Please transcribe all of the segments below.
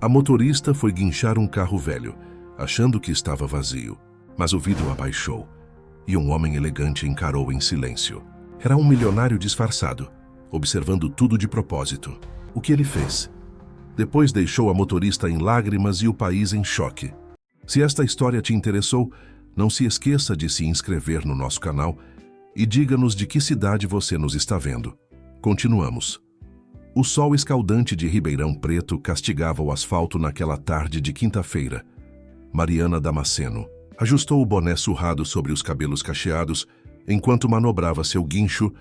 A motorista foi guinchar um carro velho, achando que estava vazio, mas o vidro abaixou e um homem elegante encarou em silêncio. Era um milionário disfarçado, observando tudo de propósito. O que ele fez? Depois deixou a motorista em lágrimas e o país em choque. Se esta história te interessou, não se esqueça de se inscrever no nosso canal e diga-nos de que cidade você nos está vendo. Continuamos. O sol escaldante de Ribeirão Preto castigava o asfalto naquela tarde de quinta-feira. Mariana Damasceno ajustou o boné surrado sobre os cabelos cacheados enquanto manobrava seu guincho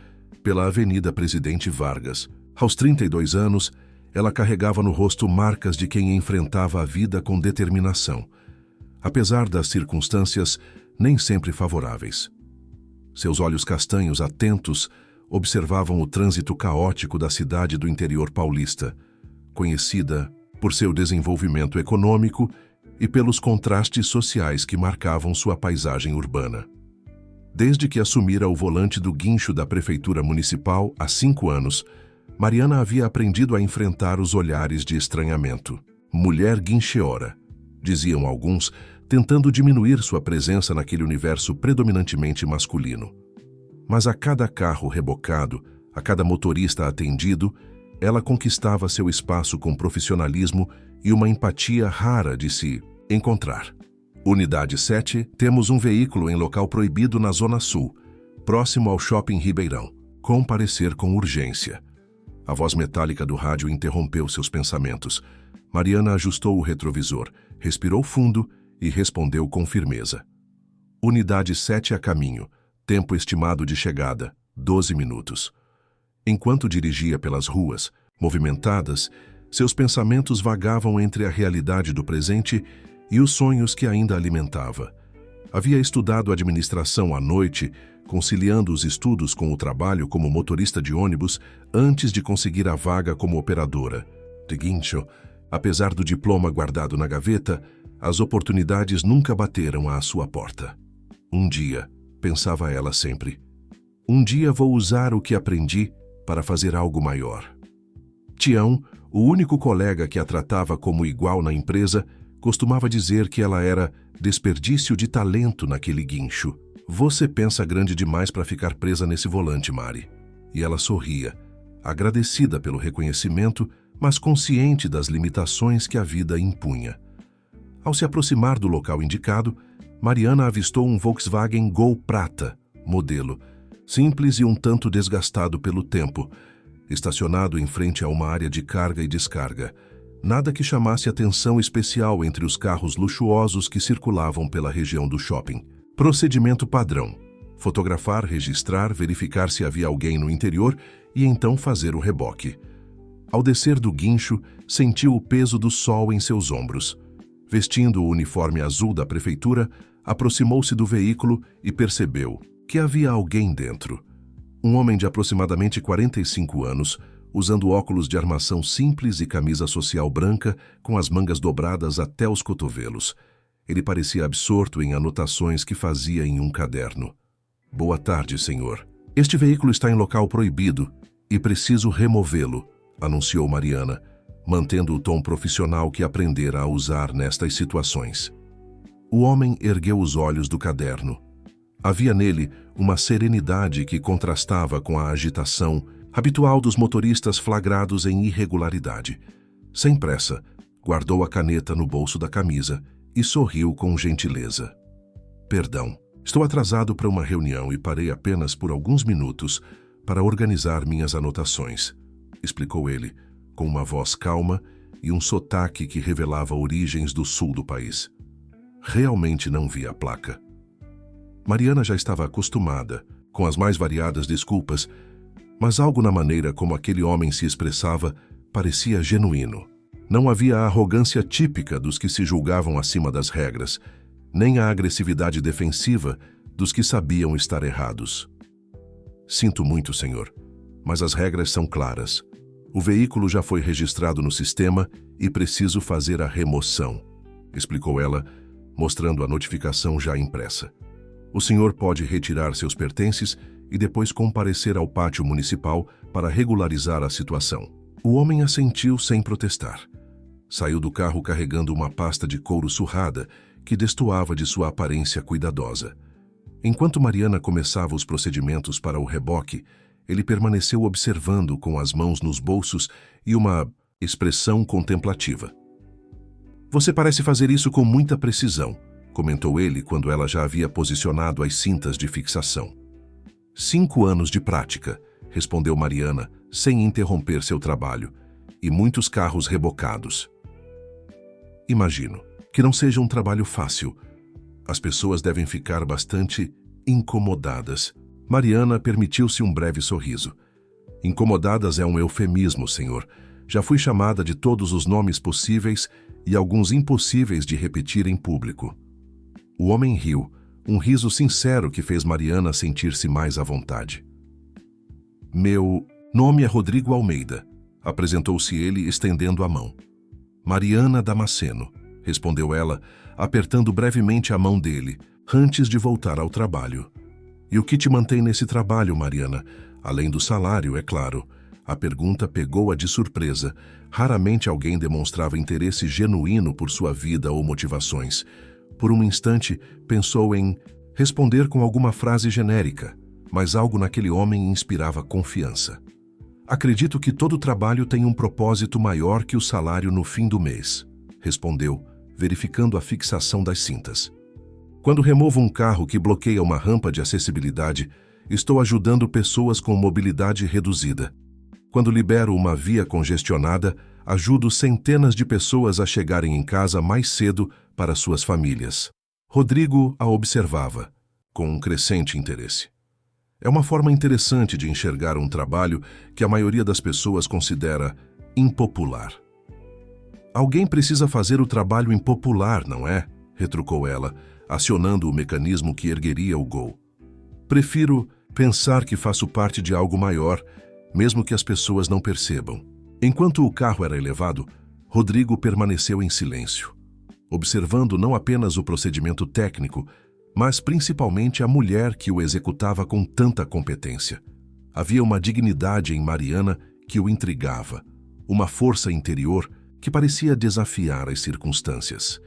pela Avenida Presidente Vargas. Aos 32 anos, ela carregava no rosto marcas de quem enfrentava a vida com determinação, apesar das circunstâncias nem sempre favoráveis. Seus olhos castanhos atentos observavam o trânsito caótico da cidade do interior paulista, conhecida por seu desenvolvimento econômico e pelos contrastes sociais que marcavam sua paisagem urbana. Desde que assumira o volante do guincho da Prefeitura Municipal há 5 anos, Mariana havia aprendido a enfrentar os olhares de estranhamento. Mulher guincheora, diziam alguns, tentando diminuir sua presença naquele universo predominantemente masculino. Mas a cada carro rebocado, a cada motorista atendido, ela conquistava seu espaço com profissionalismo e uma empatia rara de se encontrar. Unidade 7, temos um veículo em local proibido na Zona Sul, próximo ao Shopping Ribeirão. Comparecer com urgência. A voz metálica do rádio interrompeu seus pensamentos. Mariana ajustou o retrovisor, respirou fundo e respondeu com firmeza. Unidade 7 a caminho. Tempo estimado de chegada, 12 minutos. Enquanto dirigia pelas ruas, movimentadas, seus pensamentos vagavam entre a realidade do presente e os sonhos que ainda alimentava. Havia estudado administração à noite, conciliando os estudos com o trabalho como motorista de ônibus antes de conseguir a vaga como operadora. De guincho, apesar do diploma guardado na gaveta, as oportunidades nunca bateram à sua porta. Um dia, pensava ela sempre, um dia vou usar o que aprendi para fazer algo maior. Tião, o único colega que a tratava como igual na empresa, costumava dizer que ela era desperdício de talento naquele guincho. Você pensa grande demais para ficar presa nesse volante, Mari. E ela sorria, agradecida pelo reconhecimento, mas consciente das limitações que a vida impunha. Ao se aproximar do local indicado, Mariana avistou um Volkswagen Gol prata, modelo, simples e um tanto desgastado pelo tempo, estacionado em frente a uma área de carga e descarga. Nada que chamasse atenção especial entre os carros luxuosos que circulavam pela região do shopping. Procedimento padrão: fotografar, registrar, verificar se havia alguém no interior e então fazer o reboque. Ao descer do guincho, sentiu o peso do sol em seus ombros. Vestindo o uniforme azul da prefeitura, aproximou-se do veículo e percebeu que havia alguém dentro. Um homem de aproximadamente 45 anos, usando óculos de armação simples e camisa social branca com as mangas dobradas até os cotovelos. Ele parecia absorto em anotações que fazia em um caderno. Boa tarde, senhor. Este veículo está em local proibido e preciso removê-lo, anunciou Mariana, mantendo o tom profissional que aprendera a usar nestas situações. O homem ergueu os olhos do caderno. Havia nele uma serenidade que contrastava com a agitação habitual dos motoristas flagrados em irregularidade. Sem pressa, guardou a caneta no bolso da camisa e sorriu com gentileza. Perdão, estou atrasado para uma reunião e parei apenas por alguns minutos para organizar minhas anotações, explicou ele, com uma voz calma e um sotaque que revelava origens do sul do país. Realmente não vi a placa. Mariana já estava acostumada com as mais variadas desculpas, mas algo na maneira como aquele homem se expressava parecia genuíno. Não havia a arrogância típica dos que se julgavam acima das regras, nem a agressividade defensiva dos que sabiam estar errados. Sinto muito, senhor, mas as regras são claras. O veículo já foi registrado no sistema e preciso fazer a remoção, explicou ela, mostrando a notificação já impressa. O senhor pode retirar seus pertences e depois comparecer ao pátio municipal para regularizar a situação. O homem assentiu sem protestar. Saiu do carro carregando uma pasta de couro surrada que destoava de sua aparência cuidadosa. Enquanto Mariana começava os procedimentos para o reboque, ele permaneceu observando com as mãos nos bolsos e uma expressão contemplativa. "Você parece fazer isso com muita precisão", comentou ele quando ela já havia posicionado as cintas de fixação. 5 anos de prática, respondeu Mariana, sem interromper seu trabalho, e muitos carros rebocados. Imagino que não seja um trabalho fácil. As pessoas devem ficar bastante incomodadas. Mariana permitiu-se um breve sorriso. Incomodadas é um eufemismo, senhor. Já fui chamada de todos os nomes possíveis e alguns impossíveis de repetir em público. O homem riu, um riso sincero que fez Mariana sentir-se mais à vontade. Meu nome é Rodrigo Almeida, apresentou-se ele estendendo a mão. Mariana Damasceno, respondeu ela, apertando brevemente a mão dele, antes de voltar ao trabalho. E o que te mantém nesse trabalho, Mariana? Além do salário, é claro. A pergunta pegou-a de surpresa. Raramente alguém demonstrava interesse genuíno por sua vida ou motivações. Por um instante, pensou em responder com alguma frase genérica, mas algo naquele homem inspirava confiança. Acredito que todo trabalho tem um propósito maior que o salário no fim do mês, respondeu, verificando a fixação das cintas. Quando removo um carro que bloqueia uma rampa de acessibilidade, estou ajudando pessoas com mobilidade reduzida. Quando libero uma via congestionada, ajudo centenas de pessoas a chegarem em casa mais cedo para suas famílias. Rodrigo a observava, com um crescente interesse. É uma forma interessante de enxergar um trabalho que a maioria das pessoas considera impopular. Alguém precisa fazer o trabalho impopular, não é? Retrucou ela, acionando o mecanismo que ergueria o gol. Prefiro pensar que faço parte de algo maior, mesmo que as pessoas não percebam. Enquanto o carro era elevado, Rodrigo permaneceu em silêncio, observando não apenas o procedimento técnico, mas principalmente a mulher que o executava com tanta competência. Havia uma dignidade em Mariana que o intrigava, uma força interior que parecia desafiar as circunstâncias.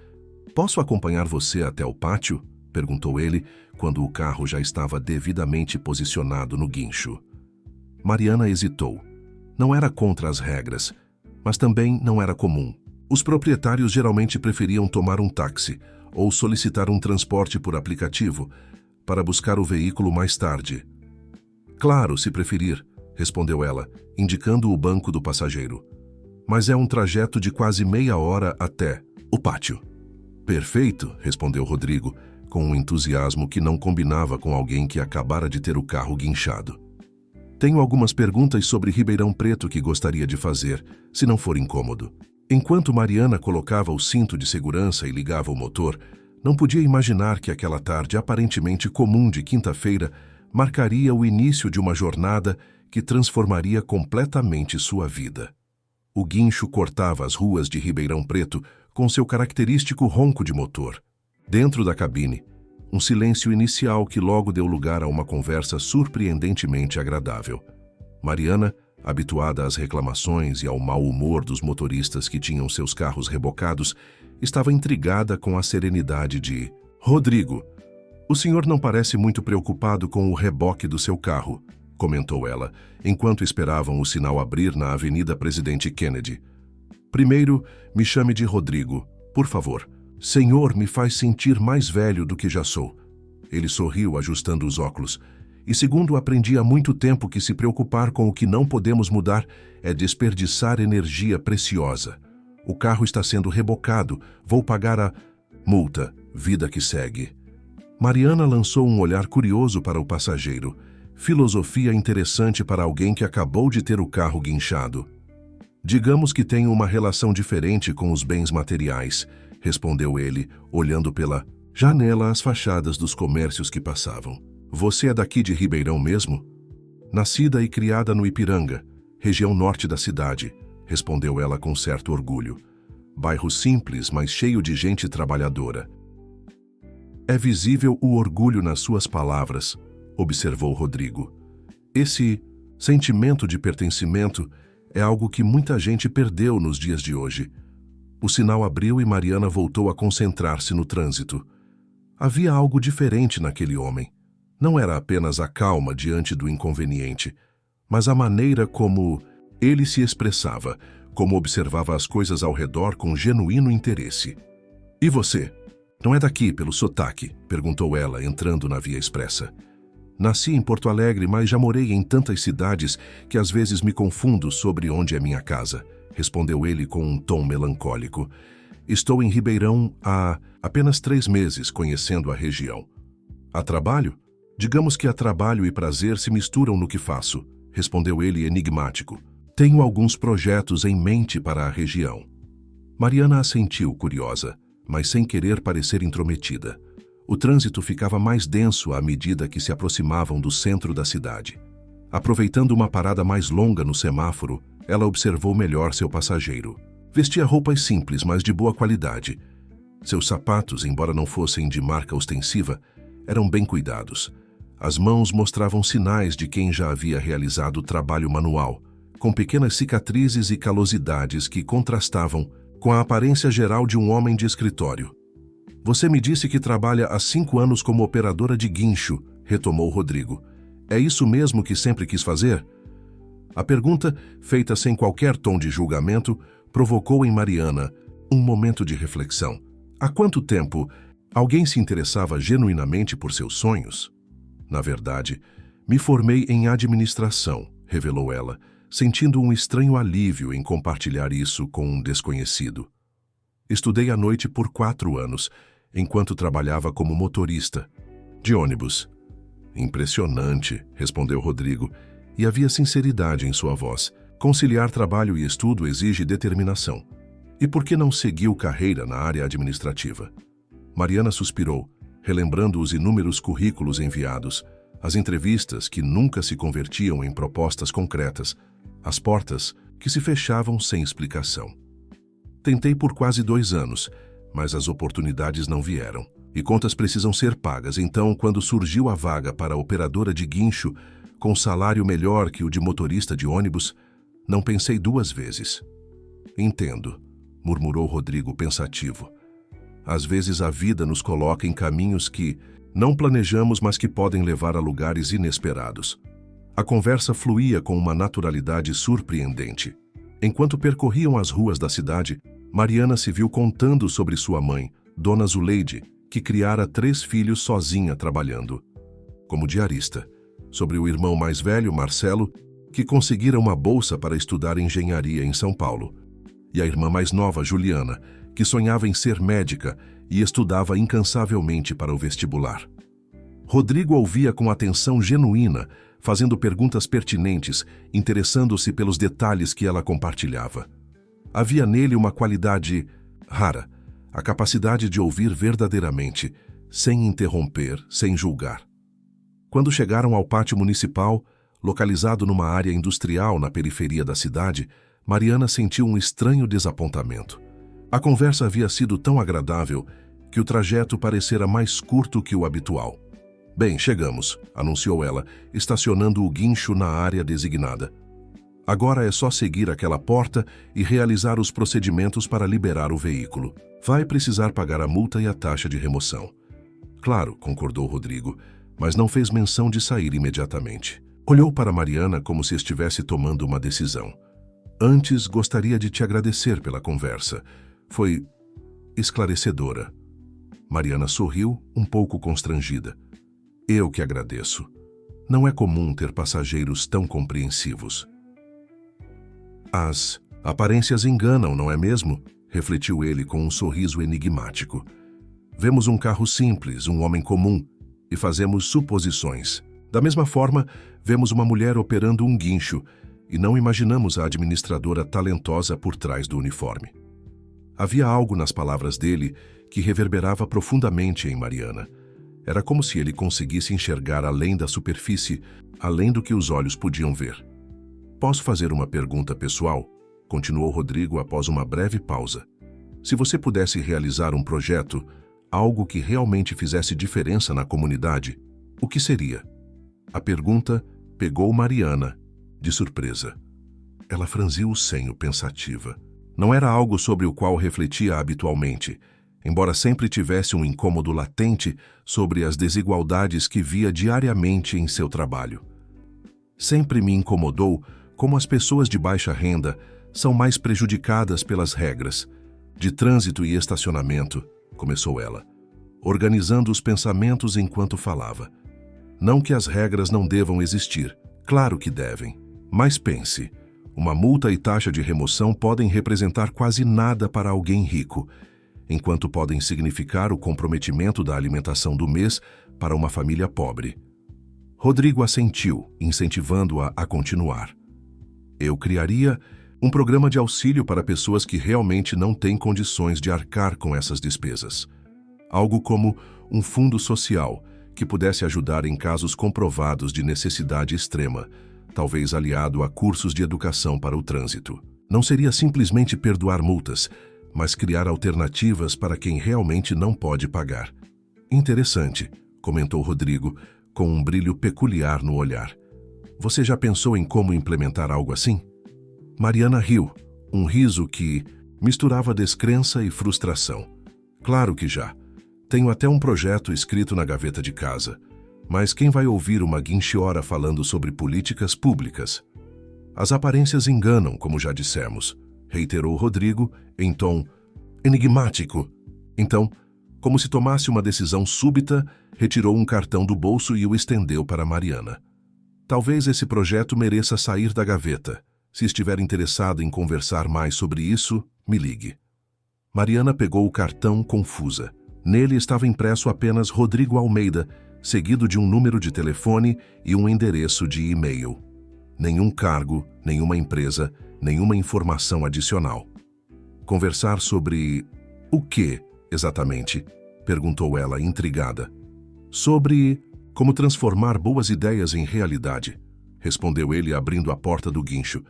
"Posso acompanhar você até o pátio?" perguntou ele, quando o carro já estava devidamente posicionado no guincho. Mariana hesitou. Não era contra as regras, mas também não era comum. Os proprietários geralmente preferiam tomar um táxi ou solicitar um transporte por aplicativo para buscar o veículo mais tarde. "Claro, se preferir", respondeu ela, indicando o banco do passageiro. "Mas é um trajeto de quase meia hora até o pátio." "Perfeito", respondeu Rodrigo, com um entusiasmo que não combinava com alguém que acabara de ter o carro guinchado. "Tenho algumas perguntas sobre Ribeirão Preto que gostaria de fazer, se não for incômodo." Enquanto Mariana colocava o cinto de segurança e ligava o motor, não podia imaginar que aquela tarde aparentemente comum de quinta-feira marcaria o início de uma jornada que transformaria completamente sua vida. O guincho cortava as ruas de Ribeirão Preto com seu característico ronco de motor. Dentro da cabine, um silêncio inicial que logo deu lugar a uma conversa surpreendentemente agradável. Mariana, habituada às reclamações e ao mau humor dos motoristas que tinham seus carros rebocados, estava intrigada com a serenidade de Rodrigo. "O senhor não parece muito preocupado com o reboque do seu carro", comentou ela, enquanto esperavam o sinal abrir na Avenida Presidente Kennedy. "Primeiro, me chame de Rodrigo, por favor. Senhor me faz sentir mais velho do que já sou." Ele sorriu, ajustando os óculos. "E segundo, aprendi há muito tempo que se preocupar com o que não podemos mudar é desperdiçar energia preciosa. O carro está sendo rebocado, vou pagar a multa, vida que segue." Mariana lançou um olhar curioso para o passageiro. Filosofia interessante para alguém que acabou de ter o carro guinchado. "Digamos que tenho uma relação diferente com os bens materiais", respondeu ele, olhando pela janela às fachadas dos comércios que passavam. "Você é daqui de Ribeirão mesmo?" "Nascida e criada no Ipiranga, região norte da cidade", respondeu ela com certo orgulho. "Bairro simples, mas cheio de gente trabalhadora." "É visível o orgulho nas suas palavras", observou Rodrigo. "Esse sentimento de pertencimento é algo que muita gente perdeu nos dias de hoje. O sinal abriu e Mariana voltou a concentrar-se no trânsito. Havia algo diferente naquele homem. Não era apenas a calma diante do inconveniente, mas a maneira como ele se expressava, como observava as coisas ao redor com genuíno interesse. E você? Não é daqui pelo sotaque? Perguntou ela, entrando na via expressa. Nasci em Porto Alegre, mas já morei em tantas cidades que às vezes me confundo sobre onde é minha casa, respondeu ele com um tom melancólico. Estou em Ribeirão há apenas 3 meses, conhecendo a região. A trabalho? Digamos que a trabalho e prazer se misturam no que faço, respondeu ele enigmático. Tenho alguns projetos em mente para a região. Mariana assentiu, curiosa, mas sem querer parecer intrometida. O trânsito ficava mais denso à medida que se aproximavam do centro da cidade. Aproveitando uma parada mais longa no semáforo, ela observou melhor seu passageiro. Vestia roupas simples, mas de boa qualidade. Seus sapatos, embora não fossem de marca ostensiva, eram bem cuidados. As mãos mostravam sinais de quem já havia realizado trabalho manual, com pequenas cicatrizes e calosidades que contrastavam com a aparência geral de um homem de escritório. Você me disse que trabalha há 5 anos como operadora de guincho, retomou Rodrigo. É isso mesmo que sempre quis fazer? A pergunta, feita sem qualquer tom de julgamento, provocou em Mariana um momento de reflexão. Há quanto tempo alguém se interessava genuinamente por seus sonhos? Na verdade, me formei em administração, revelou ela, sentindo um estranho alívio em compartilhar isso com um desconhecido. Estudei à noite por 4 anos, enquanto trabalhava como motorista de ônibus. Impressionante, respondeu Rodrigo, e havia sinceridade em sua voz. Conciliar trabalho e estudo exige determinação. E por que não seguiu carreira na área administrativa? Mariana suspirou, relembrando os inúmeros currículos enviados, as entrevistas que nunca se convertiam em propostas concretas, as portas que se fechavam sem explicação. Tentei por quase 2 anos, mas as oportunidades não vieram. E contas precisam ser pagas, então, quando surgiu a vaga para operadora de guincho, com salário melhor que o de motorista de ônibus, não pensei 2 vezes. Entendo, murmurou Rodrigo pensativo. Às vezes a vida nos coloca em caminhos que não planejamos, mas que podem levar a lugares inesperados. A conversa fluía com uma naturalidade surpreendente. Enquanto percorriam as ruas da cidade, Mariana se viu contando sobre sua mãe, Dona Zuleide, que criara 3 filhos sozinha trabalhando. Como diarista, sobre o irmão mais velho, Marcelo, que conseguira uma bolsa para estudar engenharia em São Paulo, e a irmã mais nova, Juliana, que sonhava em ser médica e estudava incansavelmente para o vestibular. Rodrigo ouvia com atenção genuína, fazendo perguntas pertinentes, interessando-se pelos detalhes que ela compartilhava. Havia nele uma qualidade rara, a capacidade de ouvir verdadeiramente, sem interromper, sem julgar. Quando chegaram ao pátio municipal, localizado numa área industrial na periferia da cidade, Mariana sentiu um estranho desapontamento. A conversa havia sido tão agradável que o trajeto parecera mais curto que o habitual. Bem, chegamos, anunciou ela, estacionando o guincho na área designada. Agora é só seguir aquela porta e realizar os procedimentos para liberar o veículo. Vai precisar pagar a multa e a taxa de remoção. Claro, concordou Rodrigo, mas não fez menção de sair imediatamente. Olhou para Mariana como se estivesse tomando uma decisão. Antes, gostaria de te agradecer pela conversa. Foi esclarecedora. Mariana sorriu, um pouco constrangida. Eu que agradeço. Não é comum ter passageiros tão compreensivos. As aparências enganam, não é mesmo? Refletiu ele com um sorriso enigmático. Vemos um carro simples, um homem comum, e fazemos suposições. Da mesma forma, vemos uma mulher operando um guincho e não imaginamos a administradora talentosa por trás do uniforme. Havia algo nas palavras dele que reverberava profundamente em Mariana. Era como se ele conseguisse enxergar além da superfície, além do que os olhos podiam ver. Posso fazer uma pergunta pessoal? Continuou Rodrigo após uma breve pausa. Se você pudesse realizar um projeto, algo que realmente fizesse diferença na comunidade, o que seria? A pergunta pegou Mariana de surpresa. Ela franziu o senho pensativa. Não era algo sobre o qual refletia habitualmente, embora sempre tivesse um incômodo latente sobre as desigualdades que via diariamente em seu trabalho. Sempre me incomodou como as pessoas de baixa renda são mais prejudicadas pelas regras de trânsito e estacionamento, começou ela, organizando os pensamentos enquanto falava. Não que as regras não devam existir, claro que devem, mas pense, uma multa e taxa de remoção podem representar quase nada para alguém rico, enquanto podem significar o comprometimento da alimentação do mês para uma família pobre. Rodrigo assentiu, incentivando-a a continuar. Eu criaria um programa de auxílio para pessoas que realmente não têm condições de arcar com essas despesas. Algo como um fundo social que pudesse ajudar em casos comprovados de necessidade extrema, talvez aliado a cursos de educação para o trânsito. Não seria simplesmente perdoar multas, mas criar alternativas para quem realmente não pode pagar. Interessante, comentou Rodrigo, com um brilho peculiar no olhar. Você já pensou em como implementar algo assim? Mariana riu, um riso que misturava descrença e frustração. Claro que já. Tenho até um projeto escrito na gaveta de casa. Mas quem vai ouvir uma guinchiora falando sobre políticas públicas? As aparências enganam, como já dissemos, reiterou Rodrigo em tom enigmático. Então, como se tomasse uma decisão súbita, retirou um cartão do bolso e o estendeu para Mariana. Talvez esse projeto mereça sair da gaveta. Se estiver interessado em conversar mais sobre isso, me ligue. Mariana pegou o cartão confusa. Nele estava impresso apenas Rodrigo Almeida, seguido de um número de telefone e um endereço de e-mail. Nenhum cargo, nenhuma empresa, nenhuma informação adicional. Conversar sobre o quê, exatamente? Perguntou ela, intrigada. Sobre como transformar boas ideias em realidade, respondeu ele, abrindo a porta do guincho.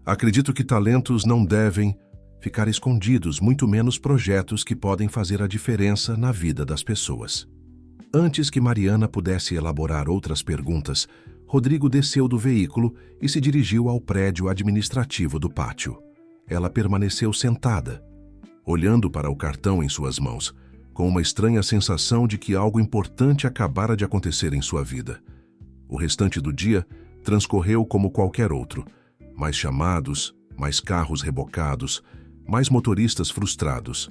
Acredito que talentos não devem ficar escondidos, muito menos projetos que podem fazer a diferença na vida das pessoas. Antes que Mariana pudesse elaborar outras perguntas, Rodrigo desceu do veículo e se dirigiu ao prédio administrativo do pátio. Ela permaneceu sentada, olhando para o cartão em suas mãos, com uma estranha sensação de que algo importante acabara de acontecer em sua vida. O restante do dia transcorreu como qualquer outro. Mais chamados, mais carros rebocados, mais motoristas frustrados.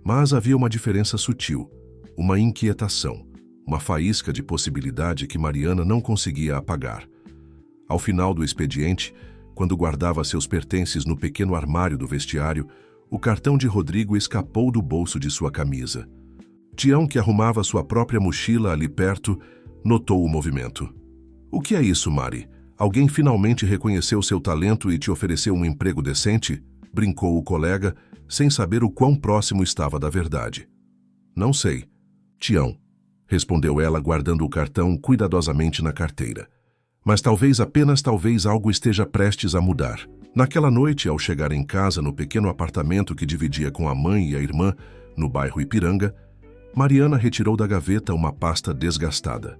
Mas havia uma diferença sutil, uma inquietação, uma faísca de possibilidade que Mariana não conseguia apagar. Ao final do expediente, quando guardava seus pertences no pequeno armário do vestiário, o cartão de Rodrigo escapou do bolso de sua camisa. Tião, que arrumava sua própria mochila ali perto, notou o movimento. O que é isso, Mari? Alguém finalmente reconheceu seu talento e te ofereceu um emprego decente? Brincou o colega, sem saber o quão próximo estava da verdade. Não sei. Tião, respondeu ela, guardando o cartão cuidadosamente na carteira. Mas talvez, apenas talvez, algo esteja prestes a mudar. Naquela noite, ao chegar em casa no pequeno apartamento que dividia com a mãe e a irmã, no bairro Ipiranga, Mariana retirou da gaveta uma pasta desgastada.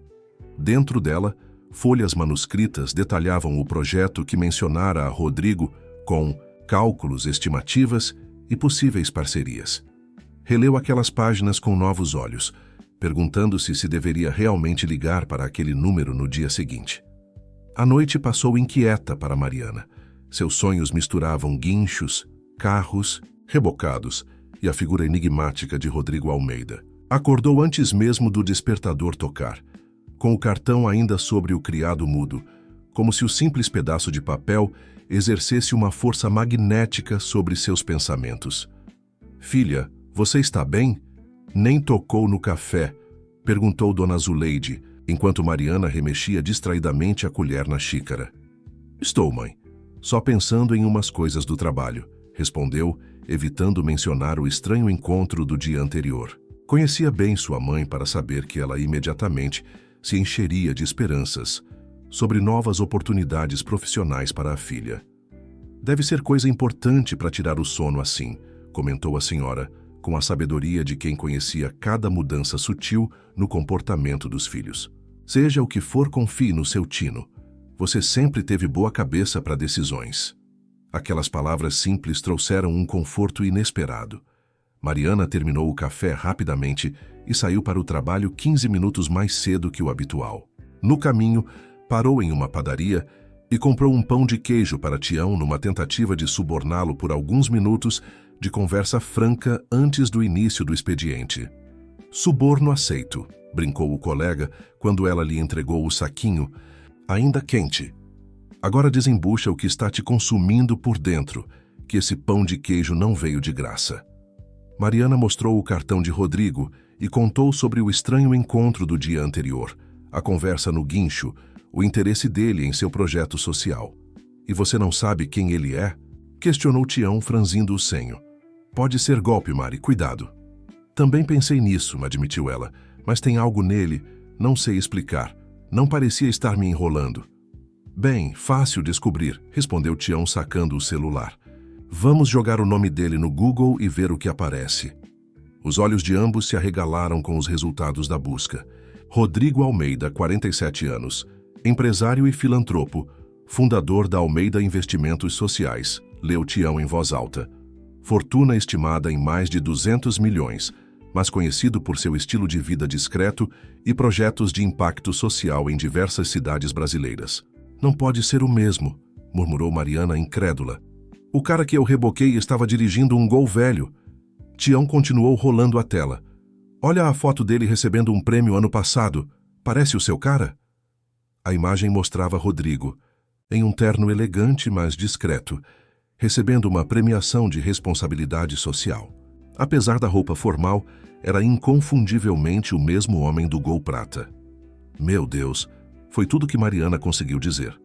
Dentro dela, folhas manuscritas detalhavam o projeto que mencionara a Rodrigo com cálculos, estimativas e possíveis parcerias. Releu aquelas páginas com novos olhos, perguntando-se se deveria realmente ligar para aquele número no dia seguinte. A noite passou inquieta para Mariana. Seus sonhos misturavam guinchos, carros, rebocados e a figura enigmática de Rodrigo Almeida. Acordou antes mesmo do despertador tocar, com o cartão ainda sobre o criado mudo, como se o simples pedaço de papel exercesse uma força magnética sobre seus pensamentos. Filha, você está bem? Nem tocou no café, perguntou Dona Zuleide, enquanto Mariana remexia distraidamente a colher na xícara. Estou, mãe. Só pensando em umas coisas do trabalho, respondeu, evitando mencionar o estranho encontro do dia anterior. Conhecia bem sua mãe para saber que ela imediatamente se encheria de esperanças sobre novas oportunidades profissionais para a filha. Deve ser coisa importante para tirar o sono assim, comentou a senhora, com a sabedoria de quem conhecia cada mudança sutil no comportamento dos filhos. Seja o que for, confie no seu tino. Você sempre teve boa cabeça para decisões. Aquelas palavras simples trouxeram um conforto inesperado. Mariana terminou o café rapidamente e saiu para o trabalho 15 minutos mais cedo que o habitual. No caminho, parou em uma padaria e comprou um pão de queijo para Tião numa tentativa de suborná-lo por alguns minutos de conversa franca antes do início do expediente. Suborno aceito, brincou o colega quando ela lhe entregou o saquinho, ainda quente. Agora desembucha o que está te consumindo por dentro, que esse pão de queijo não veio de graça. Mariana mostrou o cartão de Rodrigo e contou sobre o estranho encontro do dia anterior, a conversa no guincho, o interesse dele em seu projeto social. E você não sabe quem ele é? Questionou Tião, franzindo o senho. Pode ser golpe, Mari, cuidado. Também pensei nisso, admitiu ela, mas tem algo nele, não sei explicar. Não parecia estar me enrolando. Bem, fácil descobrir, respondeu Tião sacando o celular. Vamos jogar o nome dele no Google e ver o que aparece. Os olhos de ambos se arregalaram com os resultados da busca. Rodrigo Almeida, 47 anos, empresário e filantropo, fundador da Almeida Investimentos Sociais, leu Tião em voz alta. Fortuna estimada em mais de 200 milhões, mas conhecido por seu estilo de vida discreto e projetos de impacto social em diversas cidades brasileiras. Não pode ser o mesmo, murmurou Mariana incrédula. O cara que eu reboquei estava dirigindo um Gol velho. Tião continuou rolando a tela. Olha a foto dele recebendo um prêmio ano passado. Parece o seu cara? A imagem mostrava Rodrigo, em um terno elegante, mas discreto, recebendo uma premiação de responsabilidade social. Apesar da roupa formal, era inconfundivelmente o mesmo homem do Gol Prata. Meu Deus, foi tudo que Mariana conseguiu dizer.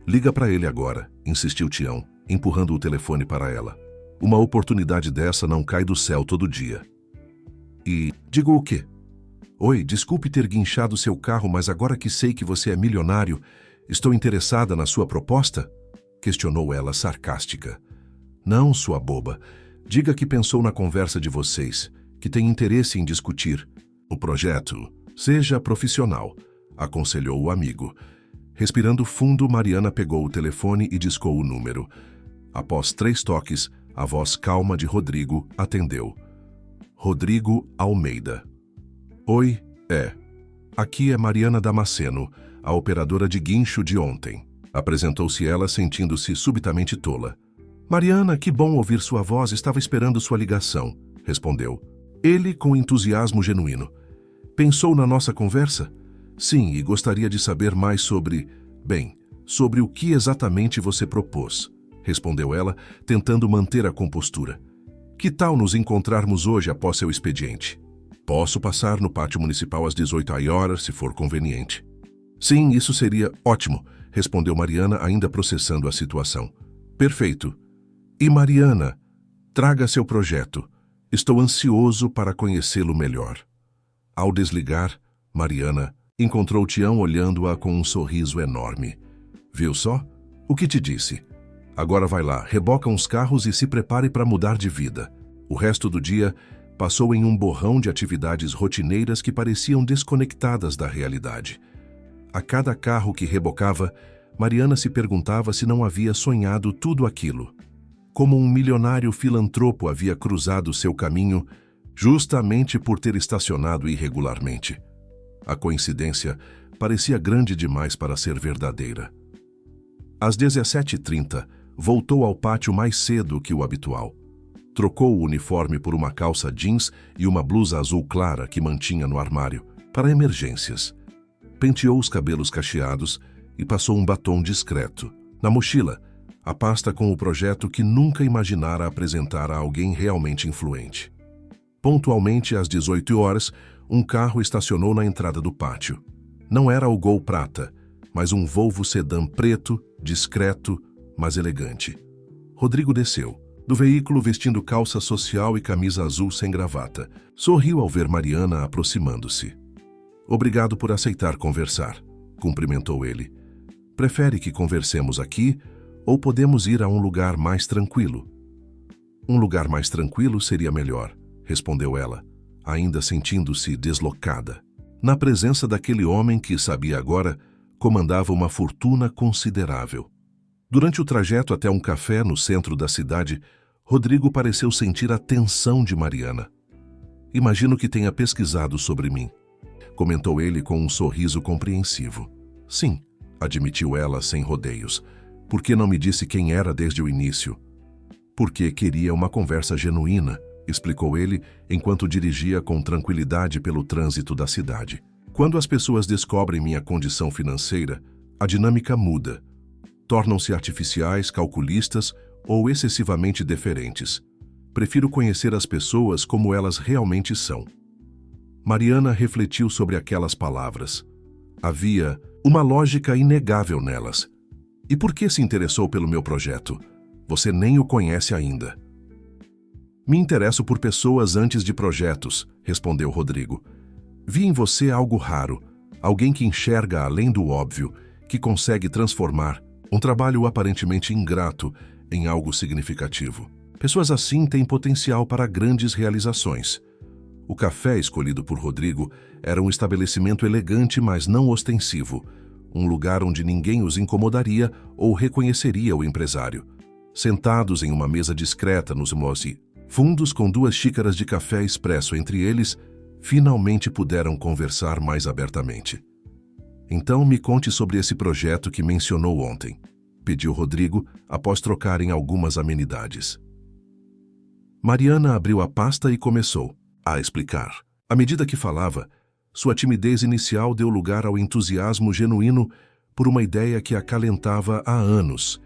Liga para ele agora, insistiu Tião, empurrando o telefone para ela. Uma oportunidade dessa não cai do céu todo dia. E digo o quê? Oi, desculpe ter guinchado seu carro, mas agora que sei que você é milionário, estou interessada na sua proposta? Questionou ela sarcástica. Não, sua boba. Diga que pensou na conversa de vocês, que tem interesse em discutir. O projeto, seja profissional, aconselhou o amigo. Respirando fundo, Mariana pegou o telefone e discou o número. Após 3 toques, a voz calma de Rodrigo atendeu. Rodrigo Almeida. Oi, aqui é Mariana Damasceno, a operadora de guincho de ontem. Apresentou-se ela, sentindo-se subitamente tola. Mariana, que bom ouvir sua voz, estava esperando sua ligação, respondeu. Ele com entusiasmo genuíno. Pensou na nossa conversa? Sim, e gostaria de saber mais sobre o que exatamente você propôs, respondeu ela, tentando manter a compostura. Que tal nos encontrarmos hoje após seu expediente? Posso passar no pátio municipal às 18 horas, se for conveniente. Sim, isso seria ótimo, respondeu Mariana, ainda processando a situação. Perfeito. E Mariana, traga seu projeto. Estou ansioso para conhecê-lo melhor. Ao desligar, Mariana encontrou Tião olhando-a com um sorriso enorme. Viu só? O que te disse? Agora vai lá, reboca uns carros e se prepare para mudar de vida. O resto do dia passou em um borrão de atividades rotineiras que pareciam desconectadas da realidade. A cada carro que rebocava, Mariana se perguntava se não havia sonhado tudo aquilo. Como um milionário filantropo havia cruzado seu caminho justamente por ter estacionado irregularmente. A coincidência parecia grande demais para ser verdadeira. Às 17h30, voltou ao pátio mais cedo que o habitual. Trocou o uniforme por uma calça jeans e uma blusa azul clara que mantinha no armário, para emergências. Penteou os cabelos cacheados e passou um batom discreto. Na mochila, a pasta com o projeto que nunca imaginara apresentar a alguém realmente influente. Pontualmente às 18 horas, um carro estacionou na entrada do pátio. Não era o Gol Prata, mas um Volvo sedã preto, discreto, mas elegante. Rodrigo desceu do veículo vestindo calça social e camisa azul sem gravata. Sorriu ao ver Mariana aproximando-se. Obrigado por aceitar conversar, cumprimentou ele. Prefere que conversemos aqui ou podemos ir a um lugar mais tranquilo? Um lugar mais tranquilo seria melhor, respondeu ela, ainda sentindo-se deslocada. Na presença daquele homem que, sabia agora, comandava uma fortuna considerável. Durante o trajeto até um café no centro da cidade, Rodrigo pareceu sentir a tensão de Mariana. Imagino que tenha pesquisado sobre mim, comentou ele com um sorriso compreensivo. Sim, admitiu ela sem rodeios. Por que não me disse quem era desde o início? Porque queria uma conversa genuína, explicou ele enquanto dirigia com tranquilidade pelo trânsito da cidade. Quando as pessoas descobrem minha condição financeira, a dinâmica muda. Tornam-se artificiais, calculistas ou excessivamente deferentes. Prefiro conhecer as pessoas como elas realmente são. Mariana refletiu sobre aquelas palavras. Havia uma lógica inegável nelas. E por que se interessou pelo meu projeto? Você nem o conhece ainda. Me interesso por pessoas antes de projetos, respondeu Rodrigo. Vi em você algo raro, alguém que enxerga além do óbvio, que consegue transformar um trabalho aparentemente ingrato em algo significativo. Pessoas assim têm potencial para grandes realizações. O café escolhido por Rodrigo era um estabelecimento elegante, mas não ostensivo, um lugar onde ninguém os incomodaria ou reconheceria o empresário. Sentados em uma mesa discreta nos fundos com 2 xícaras de café expresso entre eles, finalmente puderam conversar mais abertamente. Então me conte sobre esse projeto que mencionou ontem, pediu Rodrigo após trocarem algumas amenidades. Mariana abriu a pasta e começou a explicar. À medida que falava, sua timidez inicial deu lugar ao entusiasmo genuíno por uma ideia que acalentava há anos.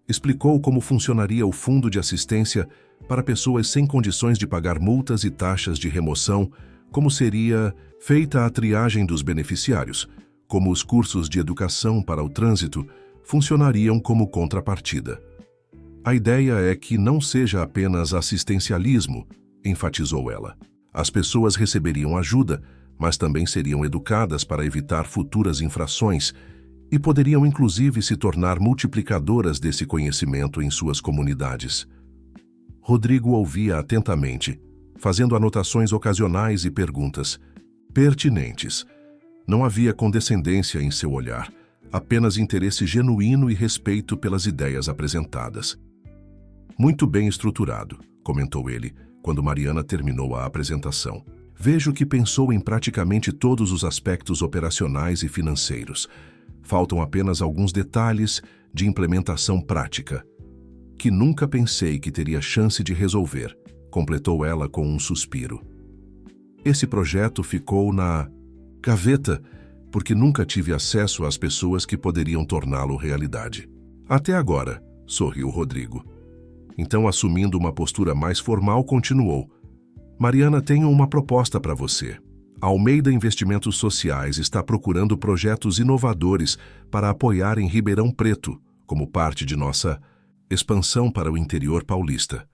Explicou como funcionaria o fundo de assistência para pessoas sem condições de pagar multas e taxas de remoção, como seria feita a triagem dos beneficiários, como os cursos de educação para o trânsito funcionariam como contrapartida. A ideia é que não seja apenas assistencialismo, enfatizou ela. As pessoas receberiam ajuda, mas também seriam educadas para evitar futuras infrações e poderiam inclusive se tornar multiplicadoras desse conhecimento em suas comunidades. Rodrigo ouvia atentamente, fazendo anotações ocasionais e perguntas pertinentes. Não havia condescendência em seu olhar, apenas interesse genuíno e respeito pelas ideias apresentadas. Muito bem estruturado, comentou ele, quando Mariana terminou a apresentação. Vejo que pensou em praticamente todos os aspectos operacionais e financeiros. Faltam apenas alguns detalhes de implementação prática, que nunca pensei que teria chance de resolver, completou ela com um suspiro. Esse projeto ficou na gaveta porque nunca tive acesso às pessoas que poderiam torná-lo realidade. Até agora, sorriu Rodrigo. Então, assumindo uma postura mais formal, continuou. Mariana, tenho uma proposta para você. A Almeida Investimentos Sociais está procurando projetos inovadores para apoiar em Ribeirão Preto, como parte de nossa expansão para o interior paulista.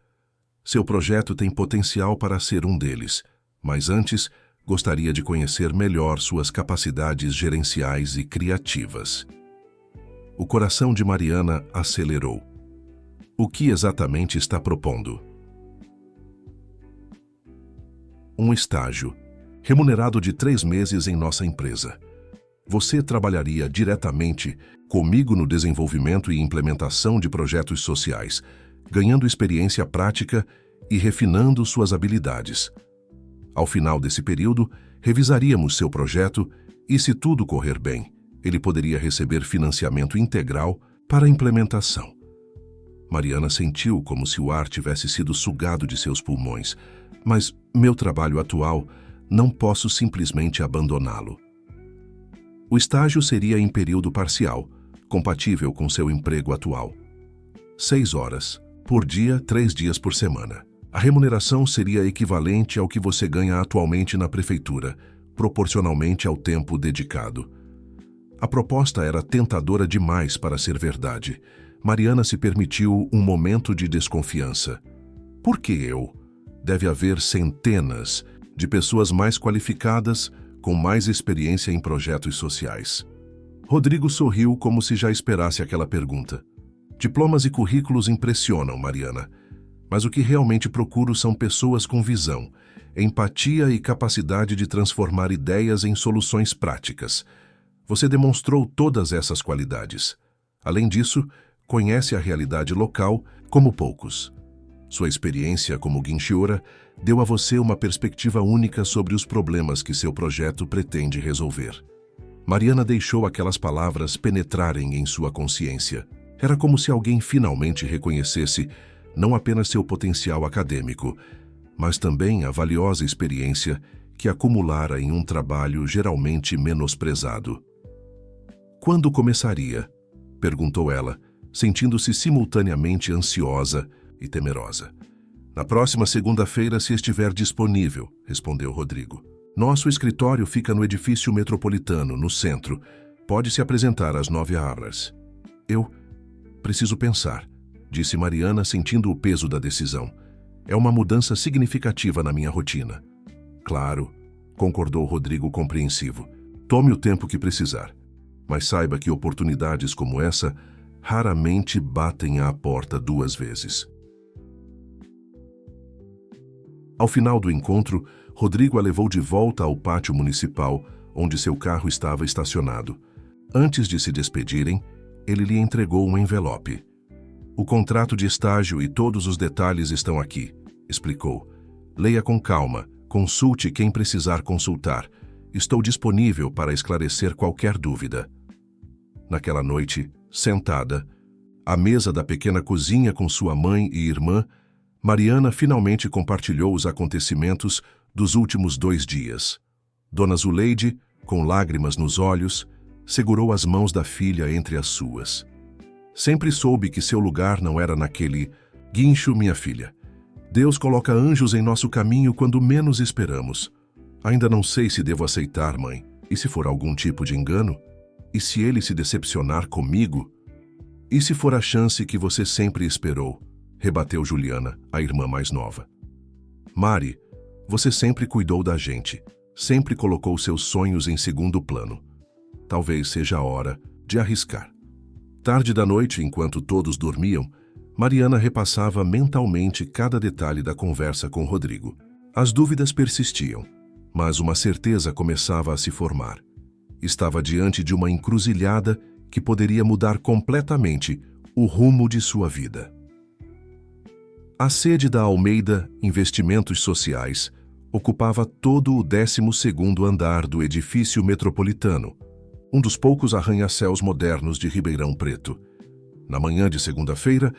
Seu projeto tem potencial para ser um deles, mas antes gostaria de conhecer melhor suas capacidades gerenciais e criativas. O coração de Mariana acelerou. O que exatamente está propondo? Um estágio, remunerado de 3 meses em nossa empresa. Você trabalharia diretamente comigo no desenvolvimento e implementação de projetos sociais, ganhando experiência prática e refinando suas habilidades. Ao final desse período, revisaríamos seu projeto e, se tudo correr bem, ele poderia receber financiamento integral para a implementação. Mariana sentiu como se o ar tivesse sido sugado de seus pulmões. Mas meu trabalho atual, não posso simplesmente abandoná-lo. O estágio seria em período parcial, compatível com seu emprego atual. 6 horas por dia, 3 dias por semana. A remuneração seria equivalente ao que você ganha atualmente na prefeitura, proporcionalmente ao tempo dedicado. A proposta era tentadora demais para ser verdade. Mariana se permitiu um momento de desconfiança. Por que eu? Deve haver centenas de pessoas mais qualificadas, com mais experiência em projetos sociais. Rodrigo sorriu como se já esperasse aquela pergunta. Diplomas e currículos impressionam, Mariana. Mas o que realmente procuro são pessoas com visão, empatia e capacidade de transformar ideias em soluções práticas. Você demonstrou todas essas qualidades. Além disso, conhece a realidade local como poucos. Sua experiência como guinchiora deu a você uma perspectiva única sobre os problemas que seu projeto pretende resolver. Mariana deixou aquelas palavras penetrarem em sua consciência. Era como se alguém finalmente reconhecesse não apenas seu potencial acadêmico, mas também a valiosa experiência que acumulara em um trabalho geralmente menosprezado. Quando começaria? Perguntou ela, sentindo-se simultaneamente ansiosa e temerosa. Na próxima segunda-feira, se estiver disponível, respondeu Rodrigo. Nosso escritório fica no edifício metropolitano, no centro. Pode se apresentar às 9h. Eu preciso pensar, disse Mariana, sentindo o peso da decisão. É uma mudança significativa na minha rotina. Claro, concordou Rodrigo compreensivo. Tome o tempo que precisar. Mas saiba que oportunidades como essa raramente batem à porta 2 vezes. Ao final do encontro, Rodrigo a levou de volta ao pátio municipal, onde seu carro estava estacionado. Antes de se despedirem, ele lhe entregou um envelope. O contrato de estágio e todos os detalhes estão aqui, explicou. Leia com calma, consulte quem precisar consultar. Estou disponível para esclarecer qualquer dúvida. Naquela noite, sentada, à mesa da pequena cozinha com sua mãe e irmã, Mariana finalmente compartilhou os acontecimentos dos últimos 2 dias. Dona Zuleide, com lágrimas nos olhos, segurou as mãos da filha entre as suas. Sempre soube que seu lugar não era naquele guincho, minha filha. Deus coloca anjos em nosso caminho quando menos esperamos. Ainda não sei se devo aceitar, mãe. E se for algum tipo de engano? E se ele se decepcionar comigo? E se for a chance que você sempre esperou? Rebateu Juliana, a irmã mais nova. Mari, você sempre cuidou da gente. Sempre colocou seus sonhos em segundo plano. Talvez seja a hora de arriscar. Tarde da noite, enquanto todos dormiam, Mariana repassava mentalmente cada detalhe da conversa com Rodrigo. As dúvidas persistiam, mas uma certeza começava a se formar. Estava diante de uma encruzilhada que poderia mudar completamente o rumo de sua vida. A sede da Almeida Investimentos Sociais ocupava todo o 12º andar do edifício metropolitano, um dos poucos arranha-céus modernos de Ribeirão Preto. Na manhã de segunda-feira,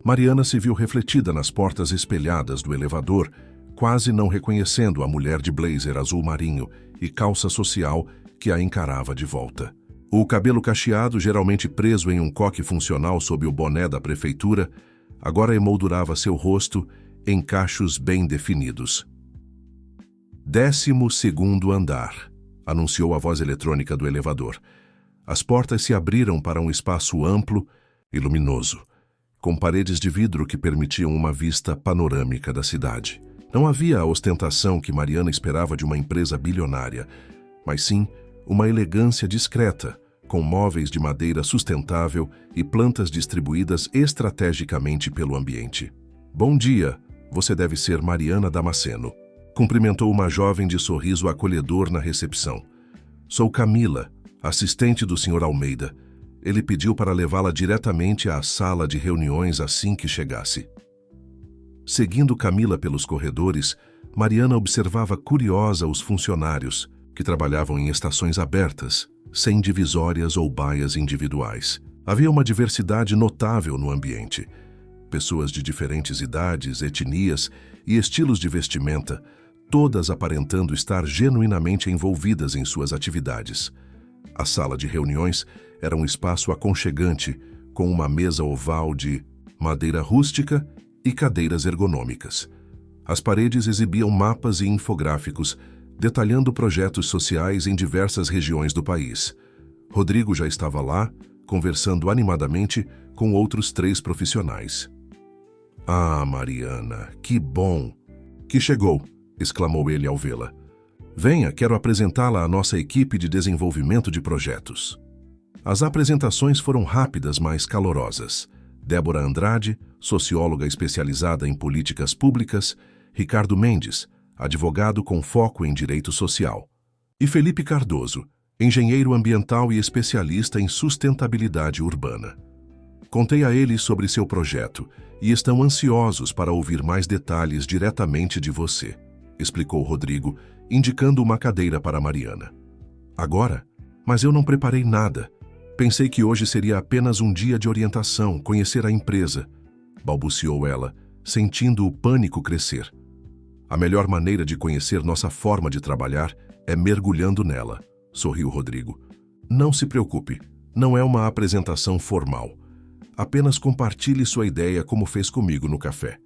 Mariana se viu refletida nas portas espelhadas do elevador, quase não reconhecendo a mulher de blazer azul marinho e calça social que a encarava de volta. O cabelo cacheado, geralmente preso em um coque funcional sob o boné da prefeitura, agora emoldurava seu rosto em cachos bem definidos. 12º andar, anunciou a voz eletrônica do elevador. As portas se abriram para um espaço amplo e luminoso, com paredes de vidro que permitiam uma vista panorâmica da cidade. Não havia a ostentação que Mariana esperava de uma empresa bilionária, mas sim uma elegância discreta, com móveis de madeira sustentável e plantas distribuídas estrategicamente pelo ambiente. Bom dia, você deve ser Mariana Damasceno. Cumprimentou uma jovem de sorriso acolhedor na recepção. Sou Camila, assistente do Sr. Almeida. Ele pediu para levá-la diretamente à sala de reuniões assim que chegasse. Seguindo Camila pelos corredores, Mariana observava curiosa os funcionários, que trabalhavam em estações abertas, sem divisórias ou baias individuais. Havia uma diversidade notável no ambiente. Pessoas de diferentes idades, etnias e estilos de vestimenta, todas aparentando estar genuinamente envolvidas em suas atividades. A sala de reuniões era um espaço aconchegante, com uma mesa oval de madeira rústica e cadeiras ergonômicas. As paredes exibiam mapas e infográficos, detalhando projetos sociais em diversas regiões do país. Rodrigo já estava lá, conversando animadamente com outros 3 profissionais. Ah, Mariana, que bom! Que chegou, exclamou ele ao vê-la. Venha, quero apresentá-la à nossa equipe de desenvolvimento de projetos. As apresentações foram rápidas, mas calorosas. Débora Andrade, socióloga especializada em políticas públicas, Ricardo Mendes, advogado com foco em direito social, e Felipe Cardoso, engenheiro ambiental e especialista em sustentabilidade urbana. Contei a eles sobre seu projeto e estão ansiosos para ouvir mais detalhes diretamente de você, explicou Rodrigo, indicando uma cadeira para Mariana. Agora? Mas eu não preparei nada. Pensei que hoje seria apenas um dia de orientação, conhecer a empresa, balbuciou ela, sentindo o pânico crescer. A melhor maneira de conhecer nossa forma de trabalhar é mergulhando nela, sorriu Rodrigo. Não se preocupe, não é uma apresentação formal. Apenas compartilhe sua ideia como fez comigo no café.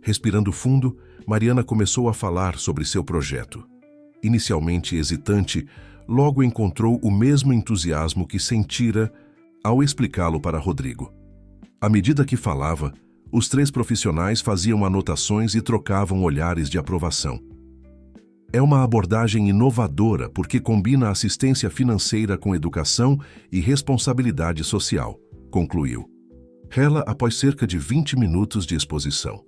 Respirando fundo, Mariana começou a falar sobre seu projeto. Inicialmente hesitante, logo encontrou o mesmo entusiasmo que sentira ao explicá-lo para Rodrigo. À medida que falava, os 3 profissionais faziam anotações e trocavam olhares de aprovação. É uma abordagem inovadora porque combina assistência financeira com educação e responsabilidade social, concluiu. Ela após cerca de 20 minutos de exposição.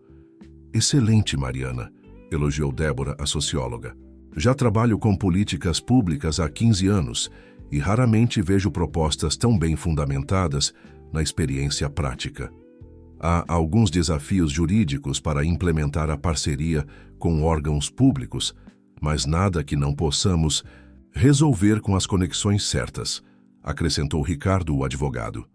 Excelente, Mariana, elogiou Débora, a socióloga. Já trabalho com políticas públicas há 15 anos e raramente vejo propostas tão bem fundamentadas na experiência prática. Há alguns desafios jurídicos para implementar a parceria com órgãos públicos, mas nada que não possamos resolver com as conexões certas, acrescentou Ricardo, o advogado.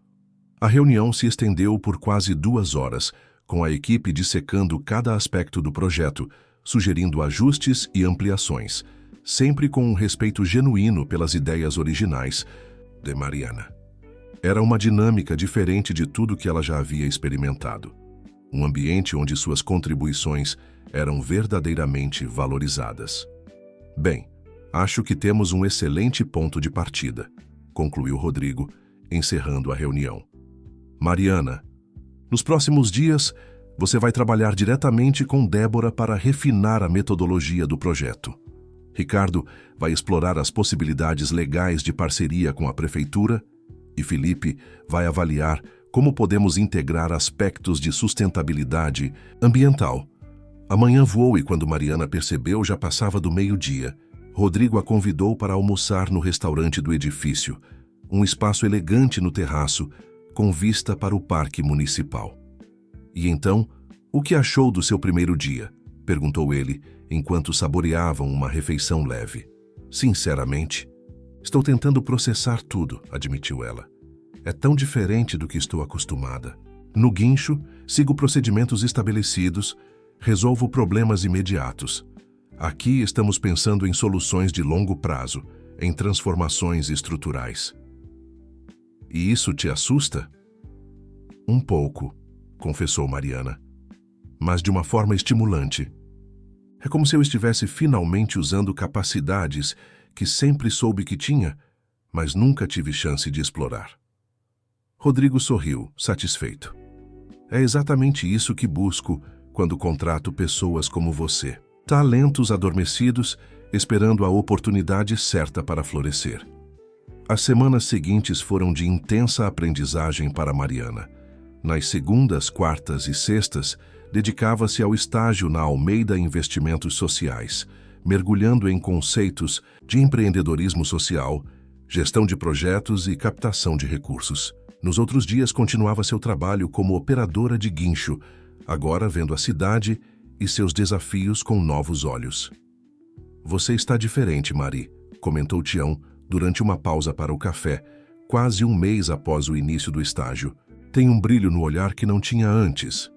A reunião se estendeu por quase 2 horas, com a equipe dissecando cada aspecto do projeto, sugerindo ajustes e ampliações, sempre com um respeito genuíno pelas ideias originais de Mariana. Era uma dinâmica diferente de tudo que ela já havia experimentado. Um ambiente onde suas contribuições eram verdadeiramente valorizadas. Bem, acho que temos um excelente ponto de partida, concluiu Rodrigo, encerrando a reunião. Mariana, nos próximos dias, você vai trabalhar diretamente com Débora para refinar a metodologia do projeto. Ricardo vai explorar as possibilidades legais de parceria com a prefeitura e Felipe vai avaliar como podemos integrar aspectos de sustentabilidade ambiental. Amanhã voou e quando Mariana percebeu já passava do meio-dia. Rodrigo a convidou para almoçar no restaurante do edifício, um espaço elegante no terraço, com vista para o parque municipal. E então, o que achou do seu primeiro dia? Perguntou ele, enquanto saboreavam uma refeição leve. Sinceramente, estou tentando processar tudo, admitiu ela. É tão diferente do que estou acostumada. No guincho, sigo procedimentos estabelecidos, resolvo problemas imediatos. Aqui estamos pensando em soluções de longo prazo, em transformações estruturais. E isso te assusta? Um pouco, confessou Mariana, mas de uma forma estimulante. É como se eu estivesse finalmente usando capacidades que sempre soube que tinha, mas nunca tive chance de explorar. Rodrigo sorriu, satisfeito. É exatamente isso que busco quando contrato pessoas como você. Talentos adormecidos, esperando a oportunidade certa para florescer. As semanas seguintes foram de intensa aprendizagem para Mariana. Nas segundas, quartas e sextas, dedicava-se ao estágio na Almeida Investimentos Sociais, mergulhando em conceitos de empreendedorismo social, gestão de projetos e captação de recursos. Nos outros dias, continuava seu trabalho como operadora de guincho, agora vendo a cidade e seus desafios com novos olhos. Você está diferente, Mari, comentou Tião durante uma pausa para o café, quase um mês após o início do estágio. Tem um brilho no olhar que não tinha antes.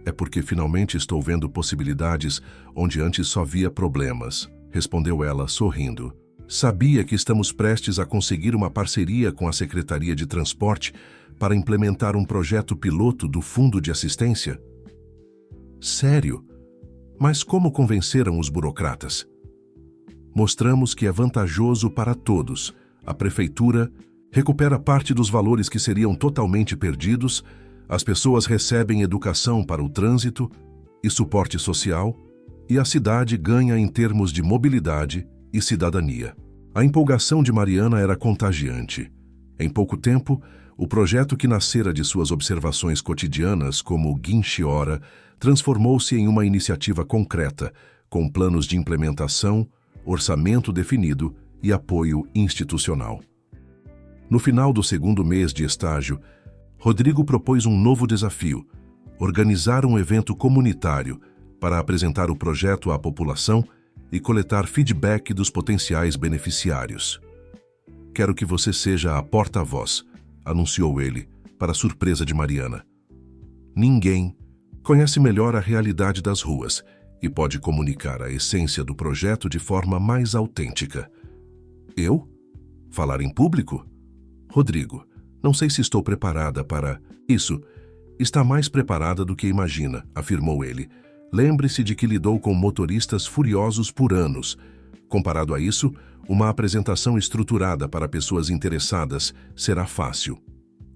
É porque finalmente estou vendo possibilidades onde antes só via problemas, respondeu ela, sorrindo. Sabia que estamos prestes a conseguir uma parceria com a Secretaria de Transporte para implementar um projeto piloto do Fundo de Assistência? Sério? Mas como convenceram os burocratas? Mostramos que é vantajoso para todos. A prefeitura recupera parte dos valores que seriam totalmente perdidos, as pessoas recebem educação para o trânsito e suporte social, e a cidade ganha em termos de mobilidade e cidadania. A empolgação de Mariana era contagiante. Em pouco tempo, o projeto que nascera de suas observações cotidianas como Guinchiora transformou-se em uma iniciativa concreta, com planos de implementação, orçamento definido e apoio institucional. No final do segundo mês de estágio, Rodrigo propôs um novo desafio: organizar um evento comunitário para apresentar o projeto à população e coletar feedback dos potenciais beneficiários. "Quero que você seja a porta-voz", anunciou ele, para surpresa de Mariana. Ninguém conhece melhor a realidade das ruas e pode comunicar a essência do projeto de forma mais autêntica. "Eu? Falar em público? Rodrigo, não sei se estou preparada para isso." "Está mais preparada do que imagina", afirmou ele. "Lembre-se de que lidou com motoristas furiosos por anos. Comparado a isso, uma apresentação estruturada para pessoas interessadas será fácil."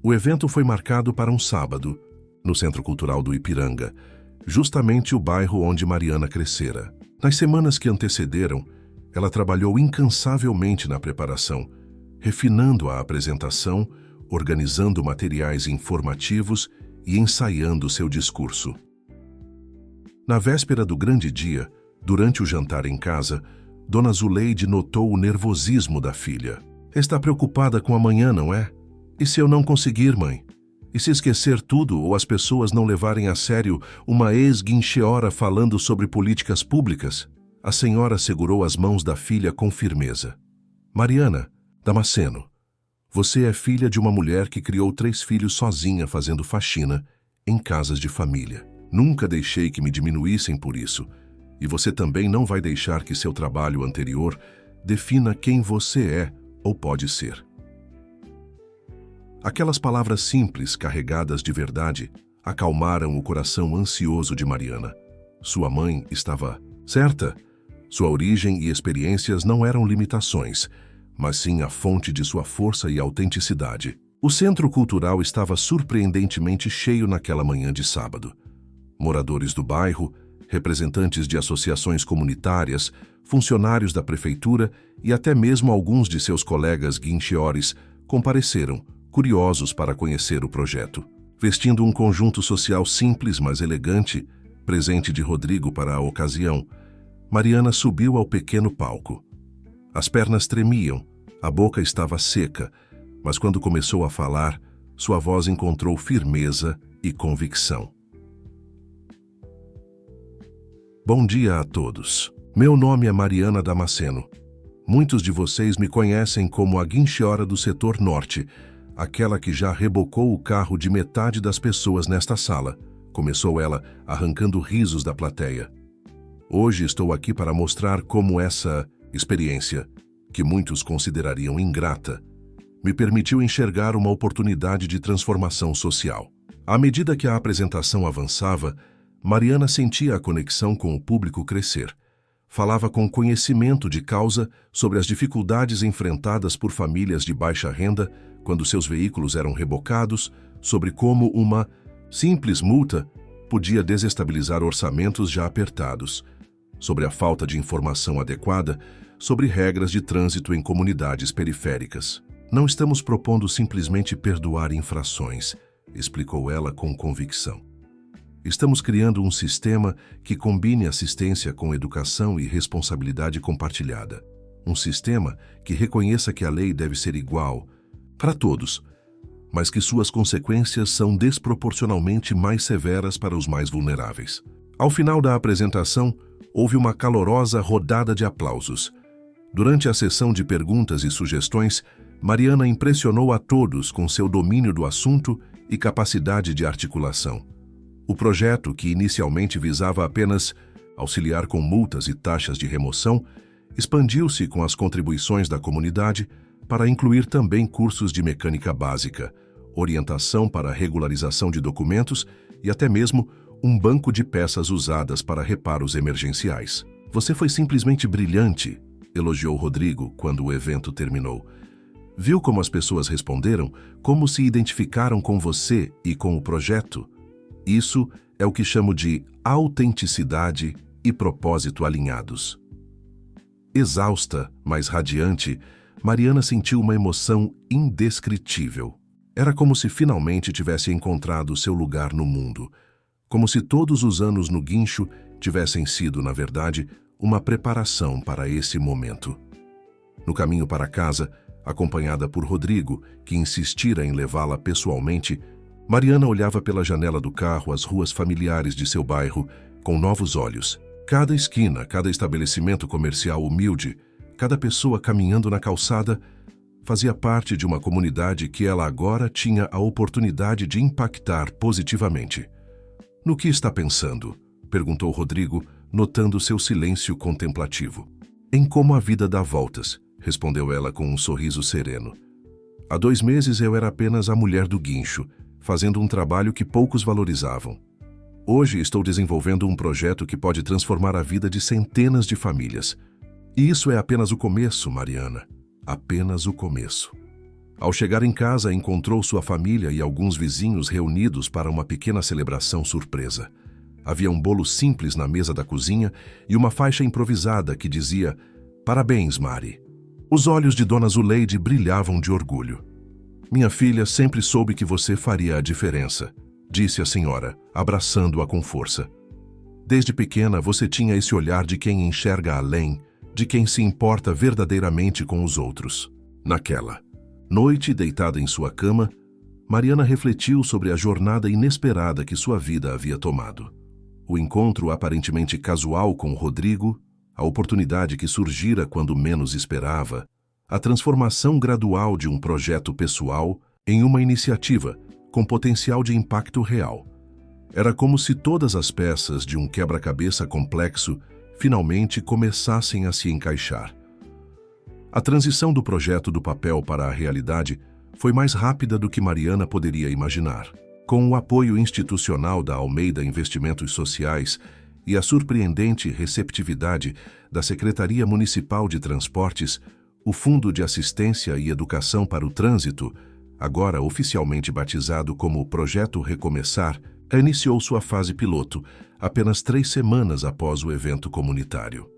O evento foi marcado para um sábado, no Centro Cultural do Ipiranga, justamente o bairro onde Mariana crescera. Nas semanas que antecederam, ela trabalhou incansavelmente na preparação, refinando a apresentação, organizando materiais informativos e ensaiando seu discurso. Na véspera do grande dia, durante o jantar em casa, Dona Zuleide notou o nervosismo da filha. "Está preocupada com amanhã, não é? E se eu não conseguir, mãe? E se esquecer tudo ou as pessoas não levarem a sério uma ex-guincheora falando sobre políticas públicas?" A senhora segurou as mãos da filha com firmeza. "Mariana Damasceno, você é filha de uma mulher que criou 3 filhos sozinha fazendo faxina em casas de família. Nunca deixei que me diminuíssem por isso, e você também não vai deixar que seu trabalho anterior defina quem você é ou pode ser." Aquelas palavras simples, carregadas de verdade, acalmaram o coração ansioso de Mariana. Sua mãe estava certa. Sua origem e experiências não eram limitações, mas sim a fonte de sua força e autenticidade. O Centro Cultural estava surpreendentemente cheio naquela manhã de sábado. Moradores do bairro, representantes de associações comunitárias, funcionários da prefeitura e até mesmo alguns de seus colegas guincheores compareceram, curiosos para conhecer o projeto. Vestindo um conjunto social simples, mas elegante, presente de Rodrigo para a ocasião, Mariana subiu ao pequeno palco. As pernas tremiam, a boca estava seca, mas quando começou a falar, sua voz encontrou firmeza e convicção. "Bom dia a todos. Meu nome é Mariana Damasceno. Muitos de vocês me conhecem como a guincheora do setor norte, aquela que já rebocou o carro de metade das pessoas nesta sala", começou ela, arrancando risos da plateia. "Hoje estou aqui para mostrar como essa experiência, que muitos considerariam ingrata, me permitiu enxergar uma oportunidade de transformação social." À medida que a apresentação avançava, Mariana sentia a conexão com o público crescer. Falava com conhecimento de causa sobre as dificuldades enfrentadas por famílias de baixa renda quando seus veículos eram rebocados, sobre como uma simples multa podia desestabilizar orçamentos já apertados, sobre a falta de informação adequada, sobre regras de trânsito em comunidades periféricas. "Não estamos propondo simplesmente perdoar infrações", explicou ela com convicção. "Estamos criando um sistema que combine assistência com educação e responsabilidade compartilhada. Um sistema que reconheça que a lei deve ser igual para todos, mas que suas consequências são desproporcionalmente mais severas para os mais vulneráveis." Ao final da apresentação, houve uma calorosa rodada de aplausos. Durante a sessão de perguntas e sugestões, Mariana impressionou a todos com seu domínio do assunto e capacidade de articulação. O projeto, que inicialmente visava apenas auxiliar com multas e taxas de remoção, expandiu-se com as contribuições da comunidade para incluir também cursos de mecânica básica, orientação para regularização de documentos e até mesmo um banco de peças usadas para reparos emergenciais. "Você foi simplesmente brilhante", elogiou Rodrigo quando o evento terminou. "Viu como as pessoas responderam, como se identificaram com você e com o projeto? Isso é o que chamo de autenticidade e propósito alinhados." Exausta, mas radiante, Mariana sentiu uma emoção indescritível. Era como se finalmente tivesse encontrado seu lugar no mundo, como se todos os anos no guincho tivessem sido, na verdade, uma preparação para esse momento. No caminho para casa, acompanhada por Rodrigo, que insistira em levá-la pessoalmente, Mariana olhava pela janela do carro as ruas familiares de seu bairro com novos olhos. Cada esquina, cada estabelecimento comercial humilde, cada pessoa caminhando na calçada fazia parte de uma comunidade que ela agora tinha a oportunidade de impactar positivamente. "No que está pensando?", perguntou Rodrigo, notando seu silêncio contemplativo. "Em como a vida dá voltas", respondeu ela com um sorriso sereno. "Há 2 meses eu era apenas a mulher do guincho, fazendo um trabalho que poucos valorizavam. Hoje estou desenvolvendo um projeto que pode transformar a vida de centenas de famílias. E isso é apenas o começo, Mariana. Apenas o começo." Ao chegar em casa, encontrou sua família e alguns vizinhos reunidos para uma pequena celebração surpresa. Havia um bolo simples na mesa da cozinha e uma faixa improvisada que dizia: "Parabéns, Mari." Os olhos de Dona Zuleide brilhavam de orgulho. "Minha filha sempre soube que você faria a diferença", disse a senhora, abraçando-a com força. "Desde pequena você tinha esse olhar de quem enxerga além, de quem se importa verdadeiramente com os outros." Naquela noite, deitada em sua cama, Mariana refletiu sobre a jornada inesperada que sua vida havia tomado. O encontro aparentemente casual com Rodrigo, a oportunidade que surgira quando menos esperava, a transformação gradual de um projeto pessoal em uma iniciativa com potencial de impacto real. Era como se todas as peças de um quebra-cabeça complexo finalmente começassem a se encaixar. A transição do projeto do papel para a realidade foi mais rápida do que Mariana poderia imaginar. Com o apoio institucional da Almeida Investimentos Sociais e a surpreendente receptividade da Secretaria Municipal de Transportes, o Fundo de Assistência e Educação para o Trânsito, agora oficialmente batizado como Projeto Recomeçar, iniciou sua fase piloto, apenas 3 semanas após o evento comunitário.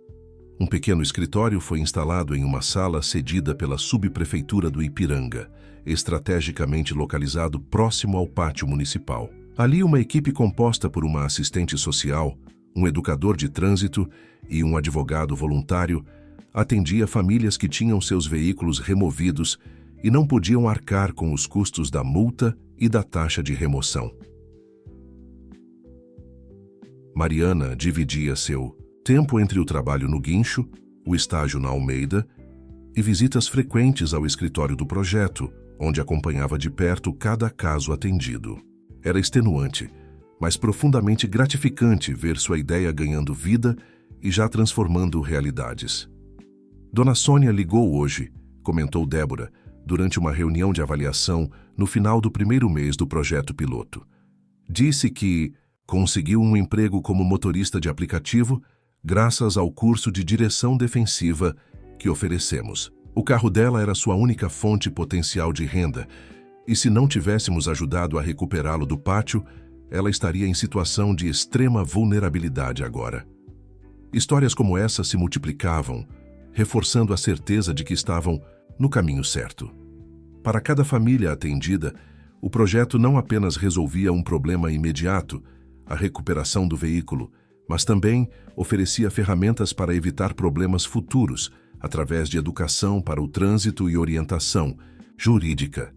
Um pequeno escritório foi instalado em uma sala cedida pela subprefeitura do Ipiranga, estrategicamente localizado próximo ao pátio municipal. Ali, uma equipe composta por uma assistente social, um educador de trânsito e um advogado voluntário atendia famílias que tinham seus veículos removidos e não podiam arcar com os custos da multa e da taxa de remoção. Mariana dividia seu tempo entre o trabalho no guincho, o estágio na Almeida e visitas frequentes ao escritório do projeto, onde acompanhava de perto cada caso atendido. Era extenuante, mas profundamente gratificante ver sua ideia ganhando vida e já transformando realidades. "Dona Sônia ligou hoje", comentou Débora, durante uma reunião de avaliação no final do primeiro mês do projeto piloto. "Disse que conseguiu um emprego como motorista de aplicativo graças ao curso de direção defensiva que oferecemos. O carro dela era sua única fonte potencial de renda, e se não tivéssemos ajudado a recuperá-lo do pátio, ela estaria em situação de extrema vulnerabilidade agora." Histórias como essa se multiplicavam, reforçando a certeza de que estavam no caminho certo. Para cada família atendida, o projeto não apenas resolvia um problema imediato, a recuperação do veículo, mas também oferecia ferramentas para evitar problemas futuros, através de educação para o trânsito e orientação jurídica.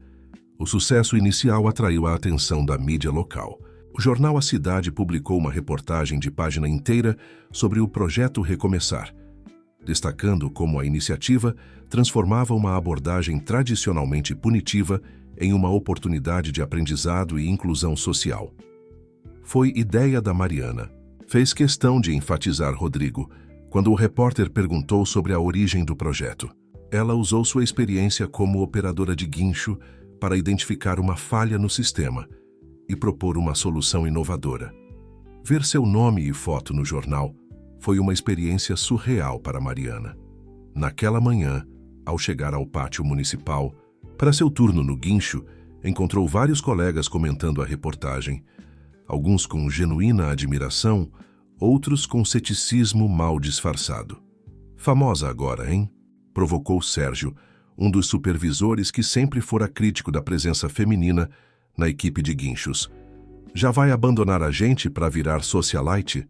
O sucesso inicial atraiu a atenção da mídia local. O jornal A Cidade publicou uma reportagem de página inteira sobre o projeto Recomeçar, destacando como a iniciativa transformava uma abordagem tradicionalmente punitiva em uma oportunidade de aprendizado e inclusão social. Foi ideia da Mariana. Fez questão de enfatizar Rodrigo quando o repórter perguntou sobre a origem do projeto. Ela usou sua experiência como operadora de guincho para identificar uma falha no sistema e propor uma solução inovadora. Ver seu nome e foto no jornal foi uma experiência surreal para Mariana. Naquela manhã, ao chegar ao pátio municipal, para seu turno no guincho, encontrou vários colegas comentando a reportagem, alguns com genuína admiração, outros com ceticismo mal disfarçado. "Famosa agora, hein?", provocou Sérgio, um dos supervisores que sempre fora crítico da presença feminina na equipe de guinchos. "Já vai abandonar a gente para virar socialite?"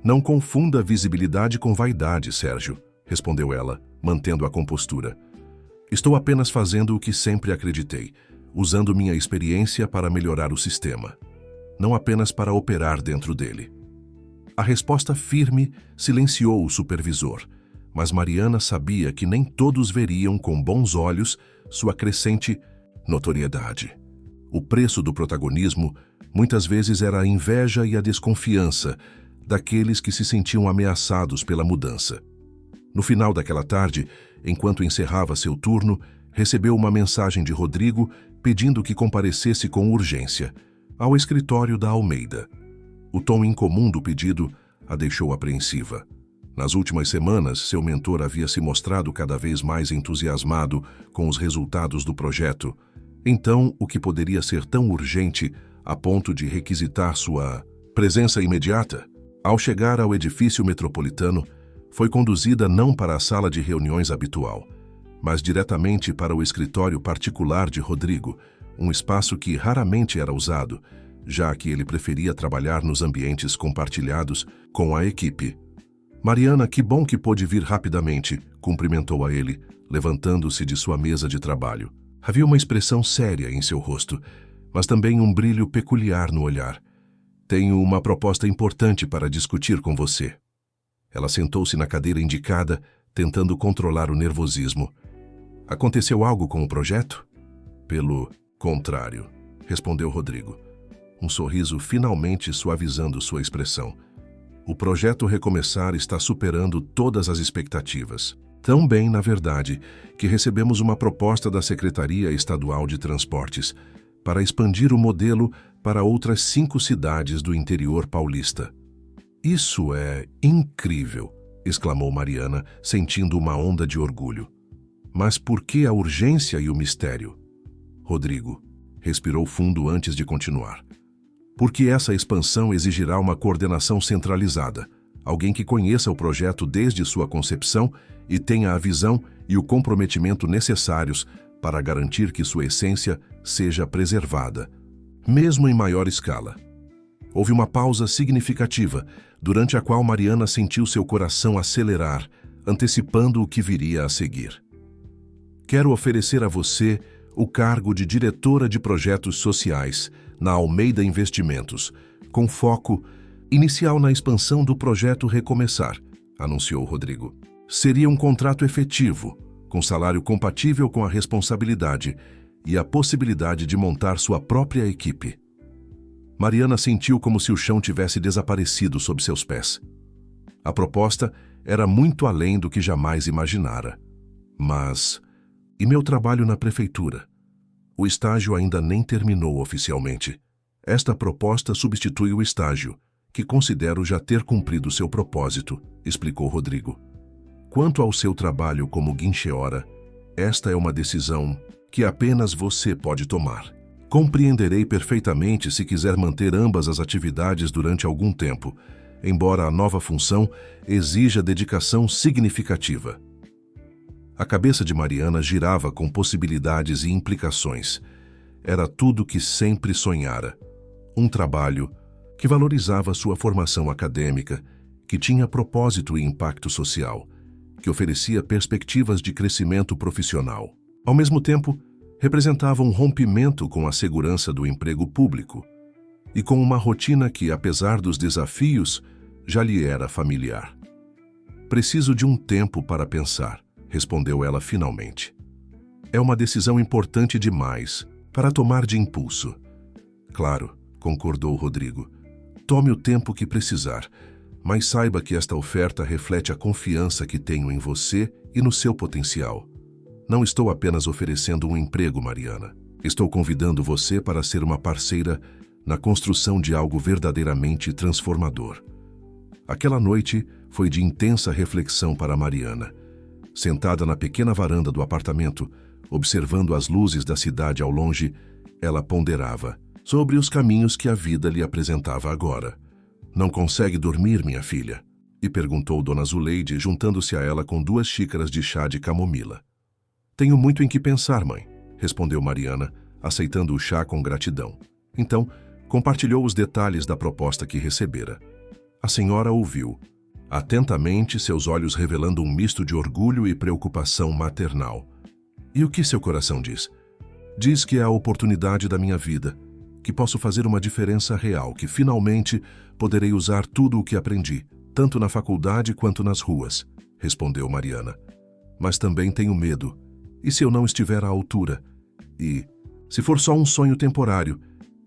"Não confunda visibilidade com vaidade, Sérgio", respondeu ela, mantendo a compostura. "Estou apenas fazendo o que sempre acreditei, usando minha experiência para melhorar o sistema, não apenas para operar dentro dele. A resposta firme silenciou o supervisor, mas Mariana sabia que nem todos veriam com bons olhos sua crescente notoriedade. O preço do protagonismo muitas vezes era a inveja e a desconfiança daqueles que se sentiam ameaçados pela mudança. No final daquela tarde, enquanto encerrava seu turno, recebeu uma mensagem de Rodrigo pedindo que comparecesse com urgência ao escritório da Almeida. O tom incomum do pedido a deixou apreensiva. Nas últimas semanas, seu mentor havia se mostrado cada vez mais entusiasmado com os resultados do projeto. Então, o que poderia ser tão urgente a ponto de requisitar sua presença imediata? Ao chegar ao edifício metropolitano, foi conduzida não para a sala de reuniões habitual, mas diretamente para o escritório particular de Rodrigo, um espaço que raramente era usado, já que ele preferia trabalhar nos ambientes compartilhados com a equipe. Mariana, que bom que pôde vir rapidamente, cumprimentou a ele, levantando-se de sua mesa de trabalho. Havia uma expressão séria em seu rosto, mas também um brilho peculiar no olhar. Tenho uma proposta importante para discutir com você. Ela sentou-se na cadeira indicada, tentando controlar o nervosismo. Aconteceu algo com o projeto? Pelo contrário, respondeu Rodrigo, um sorriso finalmente suavizando sua expressão. O projeto Recomeçar está superando todas as expectativas. Tão bem, na verdade, que recebemos uma proposta da Secretaria Estadual de Transportes para expandir o modelo para outras 5 cidades do interior paulista. Isso é incrível, exclamou Mariana, sentindo uma onda de orgulho. Mas por que a urgência e o mistério? Rodrigo respirou fundo antes de continuar. Porque essa expansão exigirá uma coordenação centralizada, alguém que conheça o projeto desde sua concepção e tenha a visão e o comprometimento necessários para garantir que sua essência seja preservada, mesmo em maior escala. Houve uma pausa significativa, durante a qual Mariana sentiu seu coração acelerar, antecipando o que viria a seguir. Quero oferecer a você o cargo de diretora de projetos sociais na Almeida Investimentos, com foco inicial na expansão do projeto Recomeçar, anunciou Rodrigo. Seria um contrato efetivo, com salário compatível com a responsabilidade e a possibilidade de montar sua própria equipe. Mariana sentiu como se o chão tivesse desaparecido sob seus pés. A proposta era muito além do que jamais imaginara. Mas, e meu trabalho na prefeitura? O estágio ainda nem terminou oficialmente. Esta proposta substitui o estágio, que considero já ter cumprido seu propósito, explicou Rodrigo. Quanto ao seu trabalho como guincheora, esta é uma decisão que apenas você pode tomar. Compreenderei perfeitamente se quiser manter ambas as atividades durante algum tempo, embora a nova função exija dedicação significativa. A cabeça de Mariana girava com possibilidades e implicações. Era tudo que sempre sonhara. Um trabalho que valorizava sua formação acadêmica, que tinha propósito e impacto social, que oferecia perspectivas de crescimento profissional. Ao mesmo tempo, representava um rompimento com a segurança do emprego público e com uma rotina que, apesar dos desafios, já lhe era familiar. Preciso de um tempo para pensar, respondeu ela finalmente. É uma decisão importante demais para tomar de impulso. Claro, concordou Rodrigo. Tome o tempo que precisar, mas saiba que esta oferta reflete a confiança que tenho em você e no seu potencial. Não estou apenas oferecendo um emprego, Mariana. Estou convidando você para ser uma parceira na construção de algo verdadeiramente transformador. Aquela noite foi de intensa reflexão para Mariana. Sentada na pequena varanda do apartamento, observando as luzes da cidade ao longe, ela ponderava sobre os caminhos que a vida lhe apresentava agora. Não consegue dormir, minha filha? E perguntou Dona Zuleide, juntando-se a ela com 2 xícaras de chá de camomila. Tenho muito em que pensar, mãe, respondeu Mariana, aceitando o chá com gratidão. Então, compartilhou os detalhes da proposta que recebera. A senhora ouviu, atentamente, seus olhos revelando um misto de orgulho e preocupação maternal. E o que seu coração diz? Diz que é a oportunidade da minha vida, que posso fazer uma diferença real, que finalmente poderei usar tudo o que aprendi, tanto na faculdade quanto nas ruas, respondeu Mariana. Mas também tenho medo. E se eu não estiver à altura? E se for só um sonho temporário,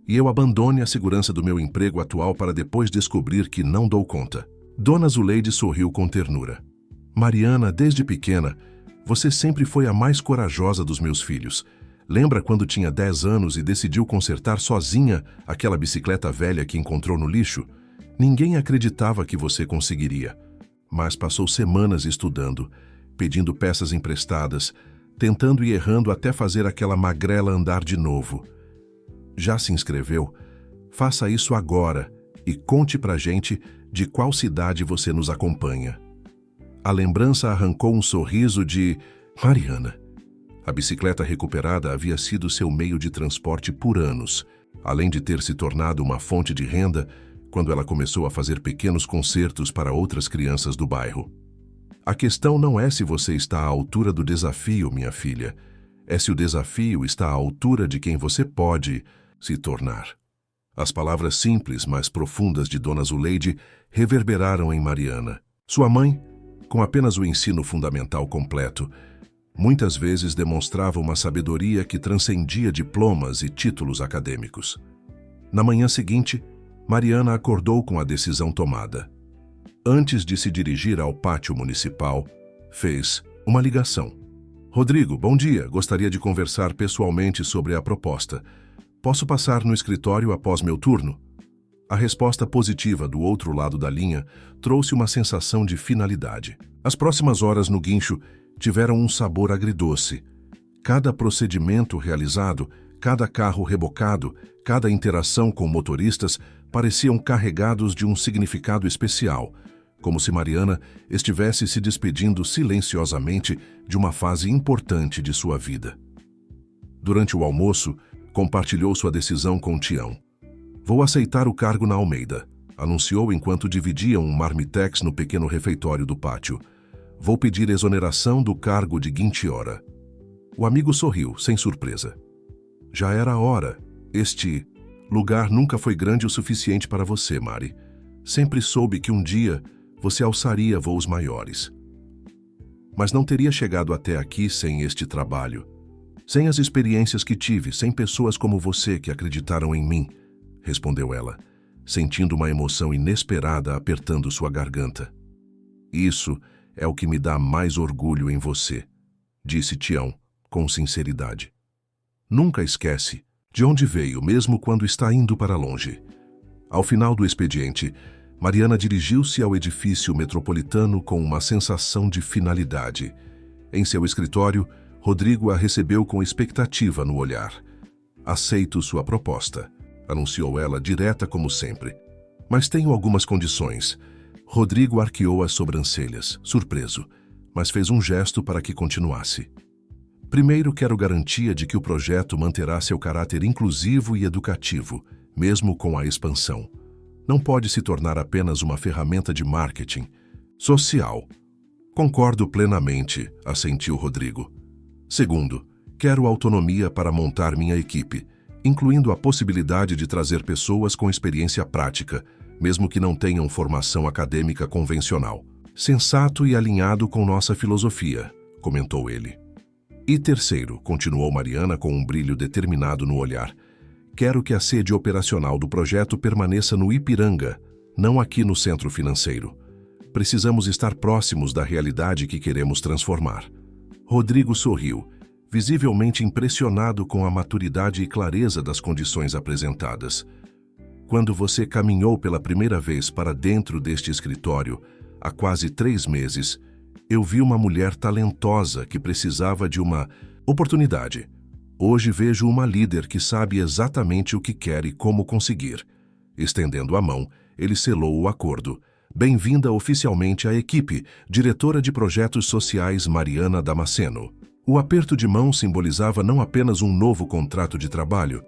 e eu abandone a segurança do meu emprego atual para depois descobrir que não dou conta? Dona Zuleide sorriu com ternura. Mariana, desde pequena, você sempre foi a mais corajosa dos meus filhos. Lembra quando tinha 10 anos e decidiu consertar sozinha aquela bicicleta velha que encontrou no lixo? Ninguém acreditava que você conseguiria. Mas passou semanas estudando, pedindo peças emprestadas, tentando e errando até fazer aquela magrela andar de novo. Já se inscreveu? Faça isso agora e conte pra gente de qual cidade você nos acompanha. A lembrança arrancou um sorriso de Mariana. A bicicleta recuperada havia sido seu meio de transporte por anos, além de ter se tornado uma fonte de renda quando ela começou a fazer pequenos concertos para outras crianças do bairro. A questão não é se você está à altura do desafio, minha filha. É se o desafio está à altura de quem você pode se tornar. As palavras simples, mas profundas de Dona Zuleide reverberaram em Mariana. Sua mãe, com apenas o ensino fundamental completo, muitas vezes demonstrava uma sabedoria que transcendia diplomas e títulos acadêmicos. Na manhã seguinte, Mariana acordou com a decisão tomada. Antes de se dirigir ao pátio municipal, fez uma ligação. Rodrigo, bom dia. Gostaria de conversar pessoalmente sobre a proposta. Posso passar no escritório após meu turno? A resposta positiva do outro lado da linha trouxe uma sensação de finalidade. As próximas horas no guincho tiveram um sabor agridoce. Cada procedimento realizado, cada carro rebocado, cada interação com motoristas pareciam carregados de um significado especial, como se Mariana estivesse se despedindo silenciosamente de uma fase importante de sua vida. Durante o almoço, compartilhou sua decisão com Tião. Vou aceitar o cargo na Almeida, anunciou enquanto dividiam um marmitex no pequeno refeitório do pátio. Vou pedir exoneração do cargo de guintiora. O amigo sorriu, sem surpresa. Já era a hora. Este lugar nunca foi grande o suficiente para você, Mari. Sempre soube que um dia você alçaria voos maiores. Mas não teria chegado até aqui sem este trabalho. Sem as experiências que tive, sem pessoas como você que acreditaram em mim, respondeu ela, sentindo uma emoção inesperada apertando sua garganta. Isso é o que me dá mais orgulho em você, disse Tião, com sinceridade. Nunca esquece de onde veio, mesmo quando está indo para longe. Ao final do expediente, Mariana dirigiu-se ao edifício metropolitano com uma sensação de finalidade. Em seu escritório, Rodrigo a recebeu com expectativa no olhar. Aceito sua proposta, anunciou ela direta como sempre. Mas tenho algumas condições. Rodrigo arqueou as sobrancelhas, surpreso, mas fez um gesto para que continuasse. Primeiro, quero garantia de que o projeto manterá seu caráter inclusivo e educativo, mesmo com a expansão. Não pode se tornar apenas uma ferramenta de marketing social. Concordo plenamente, assentiu Rodrigo. Segundo, quero autonomia para montar minha equipe, incluindo a possibilidade de trazer pessoas com experiência prática, mesmo que não tenham formação acadêmica convencional. Sensato e alinhado com nossa filosofia, comentou ele. E terceiro, continuou Mariana com um brilho determinado no olhar, quero que a sede operacional do projeto permaneça no Ipiranga, não aqui no centro financeiro. Precisamos estar próximos da realidade que queremos transformar. Rodrigo sorriu, visivelmente impressionado com a maturidade e clareza das condições apresentadas. Quando você caminhou pela primeira vez para dentro deste escritório, há quase 3 meses, eu vi uma mulher talentosa que precisava de uma oportunidade. Hoje vejo uma líder que sabe exatamente o que quer e como conseguir. Estendendo a mão, ele selou o acordo. Bem-vinda oficialmente à equipe, diretora de projetos sociais Mariana Damasceno. O aperto de mão simbolizava não apenas um novo contrato de trabalho,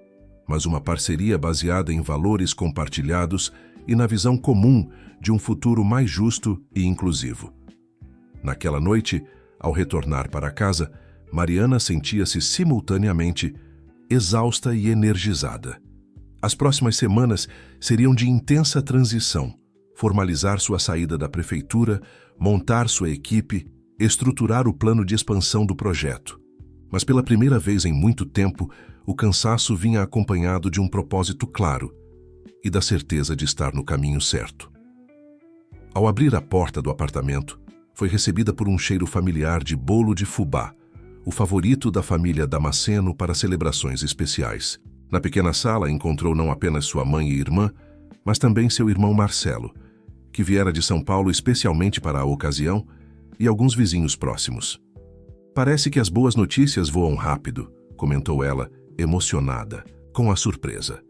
mas uma parceria baseada em valores compartilhados e na visão comum de um futuro mais justo e inclusivo. Naquela noite, ao retornar para casa, Mariana sentia-se simultaneamente exausta e energizada. As próximas semanas seriam de intensa transição, formalizar sua saída da prefeitura, montar sua equipe, estruturar o plano de expansão do projeto. Mas pela primeira vez em muito tempo, o cansaço vinha acompanhado de um propósito claro e da certeza de estar no caminho certo. Ao abrir a porta do apartamento, foi recebida por um cheiro familiar de bolo de fubá, o favorito da família Damasceno para celebrações especiais. Na pequena sala encontrou não apenas sua mãe e irmã, mas também seu irmão Marcelo, que viera de São Paulo especialmente para a ocasião, e alguns vizinhos próximos. "Parece que as boas notícias voam rápido", comentou ela, emocionada, com a surpresa.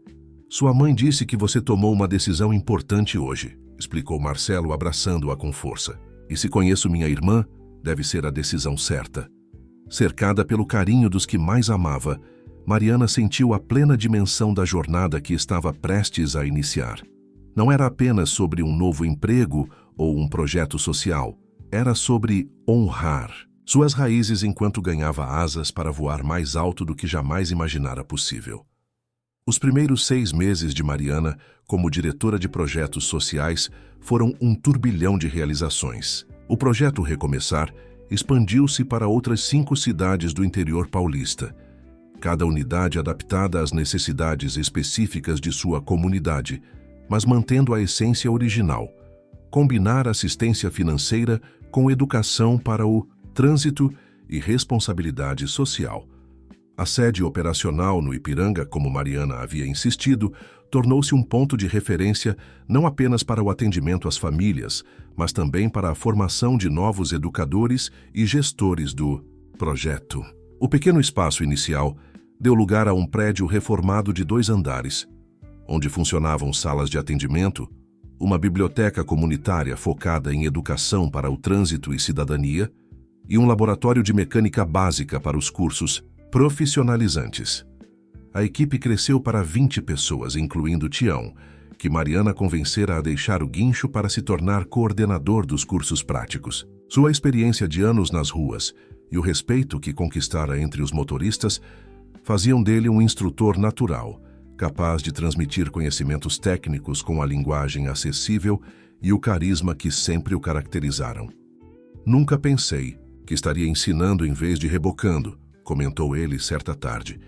"Sua mãe disse que você tomou uma decisão importante hoje", explicou Marcelo, abraçando-a com força. "E se conheço minha irmã, deve ser a decisão certa." Cercada pelo carinho dos que mais amava, Mariana sentiu a plena dimensão da jornada que estava prestes a iniciar. Não era apenas sobre um novo emprego ou um projeto social, era sobre honrar suas raízes enquanto ganhava asas para voar mais alto do que jamais imaginara possível. Os primeiros 6 meses de Mariana, como diretora de projetos sociais, foram um turbilhão de realizações. O projeto Recomeçar expandiu-se para outras 5 cidades do interior paulista, cada unidade adaptada às necessidades específicas de sua comunidade, mas mantendo a essência original: combinar assistência financeira com educação para o trânsito e responsabilidade social. A sede operacional no Ipiranga, como Mariana havia insistido, tornou-se um ponto de referência não apenas para o atendimento às famílias, mas também para a formação de novos educadores e gestores do projeto. O pequeno espaço inicial deu lugar a um prédio reformado de 2 andares, onde funcionavam salas de atendimento, uma biblioteca comunitária focada em educação para o trânsito e cidadania e um laboratório de mecânica básica para os cursos profissionalizantes. A equipe cresceu para 20 pessoas, incluindo Tião, que Mariana convencera a deixar o guincho para se tornar coordenador dos cursos práticos. Sua experiência de anos nas ruas e o respeito que conquistara entre os motoristas faziam dele um instrutor natural, capaz de transmitir conhecimentos técnicos com a linguagem acessível e o carisma que sempre o caracterizaram. "Nunca pensei que estaria ensinando em vez de rebocando", comentou ele certa tarde,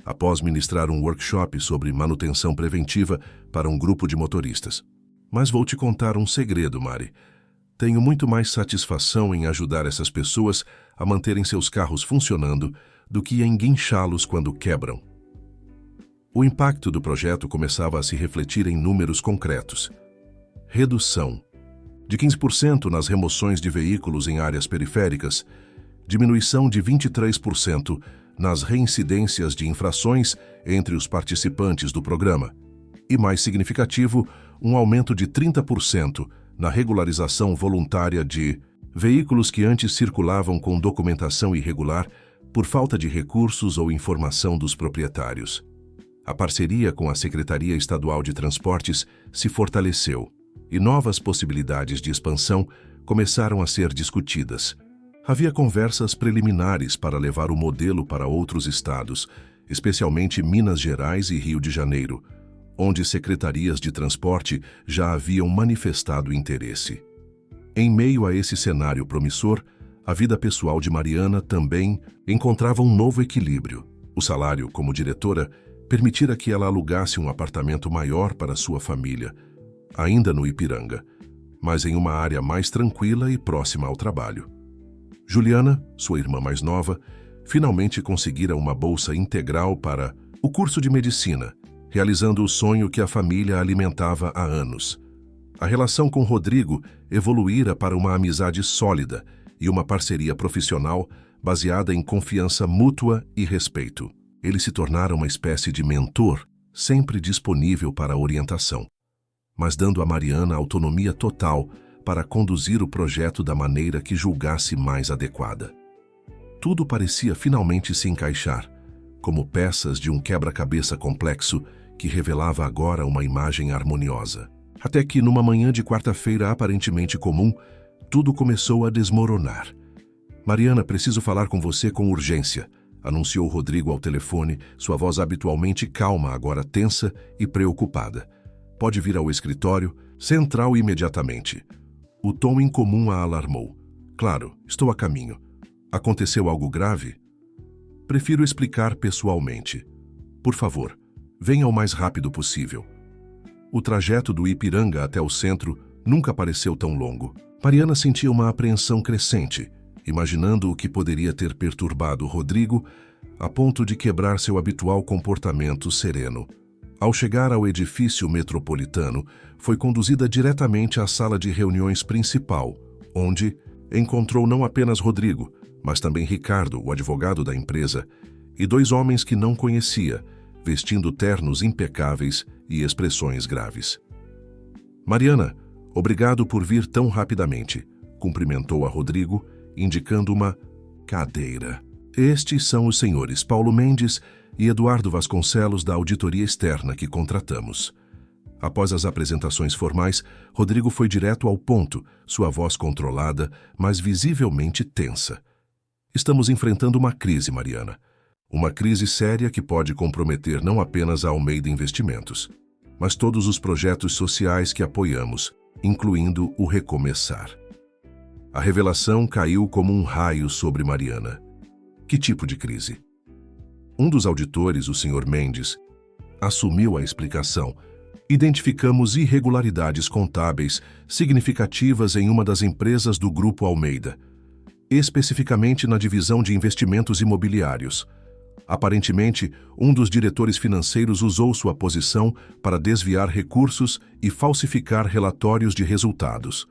após ministrar um workshop sobre manutenção preventiva para um grupo de motoristas. "Mas vou te contar um segredo, Mari. Tenho muito mais satisfação em ajudar essas pessoas a manterem seus carros funcionando do que em guinchá-los quando quebram." O impacto do projeto começava a se refletir em números concretos. Redução de 15% nas remoções de veículos em áreas periféricas, diminuição de 23% nas reincidências de infrações entre os participantes do programa e, mais significativo, um aumento de 30% na regularização voluntária de veículos que antes circulavam com documentação irregular por falta de recursos ou informação dos proprietários. A parceria com a Secretaria Estadual de Transportes se fortaleceu e novas possibilidades de expansão começaram a ser discutidas. Havia conversas preliminares para levar o modelo para outros estados, especialmente Minas Gerais e Rio de Janeiro, onde secretarias de transporte já haviam manifestado interesse. Em meio a esse cenário promissor, a vida pessoal de Mariana também encontrava um novo equilíbrio. O salário como diretora permitira que ela alugasse um apartamento maior para sua família, ainda no Ipiranga, mas em uma área mais tranquila e próxima ao trabalho. Juliana, sua irmã mais nova, finalmente conseguira uma bolsa integral para o curso de medicina, realizando o sonho que a família alimentava há anos. A relação com Rodrigo evoluíra para uma amizade sólida e uma parceria profissional baseada em confiança mútua e respeito. Ele se tornara uma espécie de mentor, sempre disponível para a orientação, mas dando a Mariana autonomia total para conduzir o projeto da maneira que julgasse mais adequada. Tudo parecia finalmente se encaixar, como peças de um quebra-cabeça complexo que revelava agora uma imagem harmoniosa. Até que, numa manhã de quarta-feira aparentemente comum, tudo começou a desmoronar. "Mariana, preciso falar com você com urgência", anunciou Rodrigo ao telefone, sua voz habitualmente calma, agora tensa e preocupada. Pode vir ao escritório central imediatamente. O tom incomum a alarmou. Claro, estou a caminho. Aconteceu algo grave? Prefiro explicar pessoalmente. Por favor, venha o mais rápido possível. O trajeto do Ipiranga até o centro nunca pareceu tão longo. Mariana sentia uma apreensão crescente, imaginando o que poderia ter perturbado Rodrigo a ponto de quebrar seu habitual comportamento sereno. Ao chegar ao edifício metropolitano, foi conduzida diretamente à sala de reuniões principal, onde encontrou não apenas Rodrigo, mas também Ricardo, o advogado da empresa, e dois homens que não conhecia, vestindo ternos impecáveis e expressões graves. Mariana, obrigado por vir tão rapidamente, cumprimentou a Rodrigo, indicando uma cadeira. Estes são os senhores Paulo Mendes e Eduardo Vasconcelos da auditoria externa que contratamos. Após as apresentações formais, Rodrigo foi direto ao ponto, sua voz controlada, mas visivelmente tensa. Estamos enfrentando uma crise, Mariana. Uma crise séria que pode comprometer não apenas a Almeida Investimentos, mas todos os projetos sociais que apoiamos, incluindo o Recomeçar. A revelação caiu como um raio sobre Mariana. Que tipo de crise? Um dos auditores, o Sr. Mendes, assumiu a explicação. Identificamos irregularidades contábeis significativas em uma das empresas do Grupo Almeida, especificamente na divisão de investimentos imobiliários. Aparentemente, um dos diretores financeiros usou sua posição para desviar recursos e falsificar relatórios de resultados.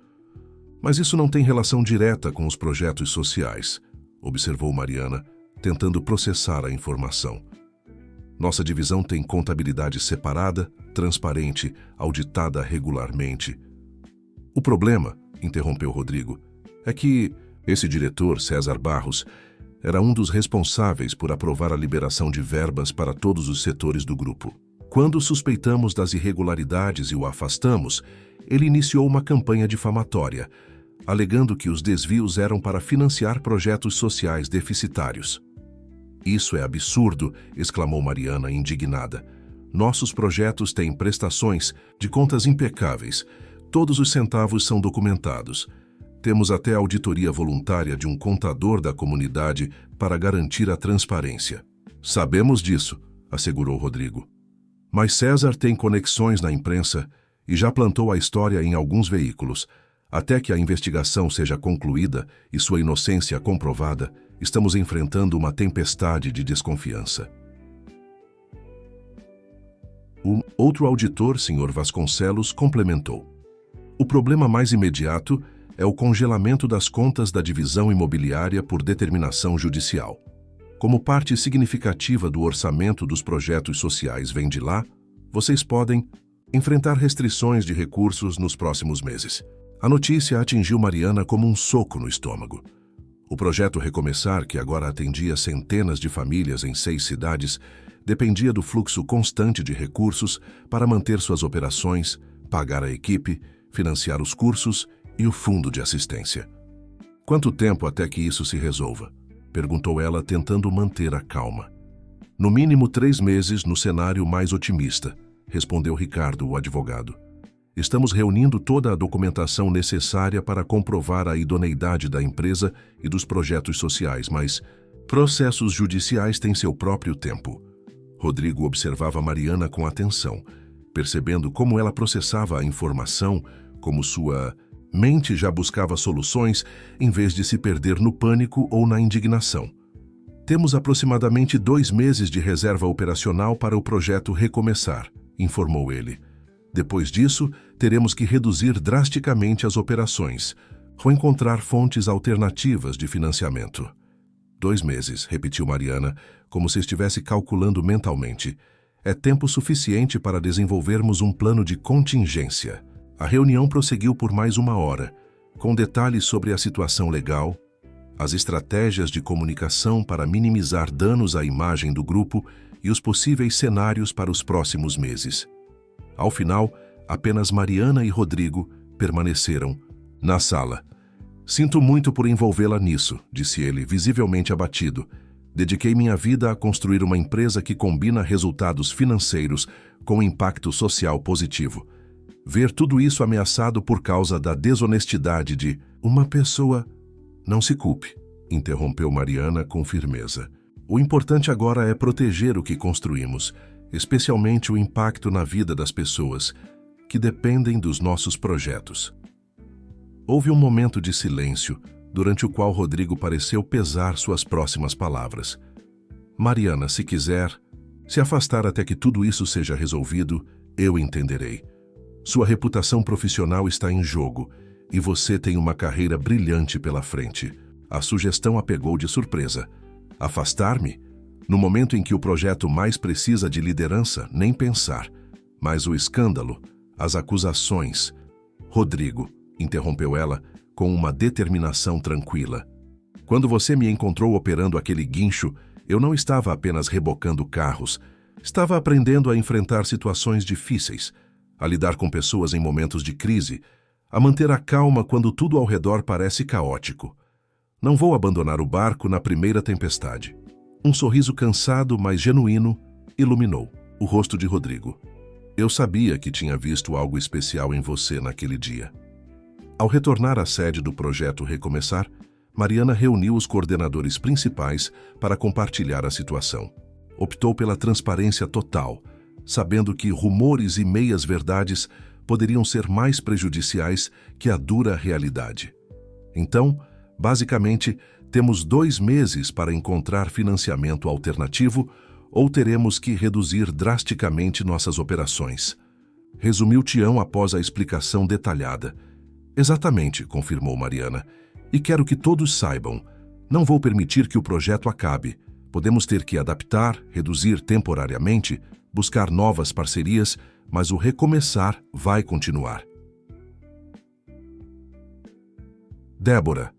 Mas isso não tem relação direta com os projetos sociais, observou Mariana, tentando processar a informação. Nossa divisão tem contabilidade separada, transparente, auditada regularmente. O problema, interrompeu Rodrigo, é que esse diretor, César Barros, era um dos responsáveis por aprovar a liberação de verbas para todos os setores do grupo. Quando suspeitamos das irregularidades e o afastamos, ele iniciou uma campanha difamatória, alegando que os desvios eram para financiar projetos sociais deficitários. Isso é absurdo, exclamou Mariana, indignada. Nossos projetos têm prestações de contas impecáveis. Todos os centavos são documentados. Temos até a auditoria voluntária de um contador da comunidade para garantir a transparência. Sabemos disso, assegurou Rodrigo. Mas César tem conexões na imprensa e já plantou a história em alguns veículos. Até que a investigação seja concluída e sua inocência comprovada, estamos enfrentando uma tempestade de desconfiança. O outro auditor, Sr. Vasconcelos, complementou. O problema mais imediato é o congelamento das contas da divisão imobiliária por determinação judicial. Como parte significativa do orçamento dos projetos sociais vem de lá, vocês podem enfrentar restrições de recursos nos próximos meses. A notícia atingiu Mariana como um soco no estômago. O projeto Recomeçar, que agora atendia centenas de famílias em 6 cidades, dependia do fluxo constante de recursos para manter suas operações, pagar a equipe, financiar os cursos e o fundo de assistência. Quanto tempo até que isso se resolva? Perguntou ela, tentando manter a calma. No mínimo 3 meses no cenário mais otimista, respondeu Ricardo, o advogado. Estamos reunindo toda a documentação necessária para comprovar a idoneidade da empresa e dos projetos sociais, mas processos judiciais têm seu próprio tempo. Rodrigo observava Mariana com atenção, percebendo como ela processava a informação, como sua mente já buscava soluções em vez de se perder no pânico ou na indignação. Temos aproximadamente 2 meses de reserva operacional para o projeto Recomeçar, informou ele. Depois disso, teremos que reduzir drasticamente as operações ou encontrar fontes alternativas de financiamento. 2 meses, repetiu Mariana, como se estivesse calculando mentalmente. É tempo suficiente para desenvolvermos um plano de contingência. A reunião prosseguiu por mais 1 hora, com detalhes sobre a situação legal, as estratégias de comunicação para minimizar danos à imagem do grupo e os possíveis cenários para os próximos meses. Ao final, apenas Mariana e Rodrigo permaneceram na sala. Sinto muito por envolvê-la nisso, disse ele, visivelmente abatido. Dediquei minha vida a construir uma empresa que combina resultados financeiros com impacto social positivo. Ver tudo isso ameaçado por causa da desonestidade de uma pessoa... Não se culpe, interrompeu Mariana com firmeza. O importante agora é proteger o que construímos, especialmente o impacto na vida das pessoas que dependem dos nossos projetos. Houve um momento de silêncio, durante o qual Rodrigo pareceu pesar suas próximas palavras. Mariana, se quiser, se afastar até que tudo isso seja resolvido, eu entenderei. Sua reputação profissional está em jogo e você tem uma carreira brilhante pela frente. A sugestão a pegou de surpresa. Afastar-me? No momento em que o projeto mais precisa de liderança, nem pensar. Mas o escândalo, as acusações... Rodrigo, interrompeu ela, com uma determinação tranquila. Quando você me encontrou operando aquele guincho, eu não estava apenas rebocando carros. Estava aprendendo a enfrentar situações difíceis, a lidar com pessoas em momentos de crise, a manter a calma quando tudo ao redor parece caótico. Não vou abandonar o barco na primeira tempestade. Um sorriso cansado, mas genuíno, iluminou o rosto de Rodrigo. Eu sabia que tinha visto algo especial em você naquele dia. Ao retornar à sede do projeto Recomeçar, Mariana reuniu os coordenadores principais para compartilhar a situação. Optou pela transparência total, sabendo que rumores e meias-verdades poderiam ser mais prejudiciais que a dura realidade. Então, basicamente, temos 2 meses para encontrar financiamento alternativo ou teremos que reduzir drasticamente nossas operações. Resumiu Tião após a explicação detalhada. Exatamente, confirmou Mariana. E quero que todos saibam, não vou permitir que o projeto acabe. Podemos ter que adaptar, reduzir temporariamente, buscar novas parcerias, mas o recomeçar vai continuar. Débora,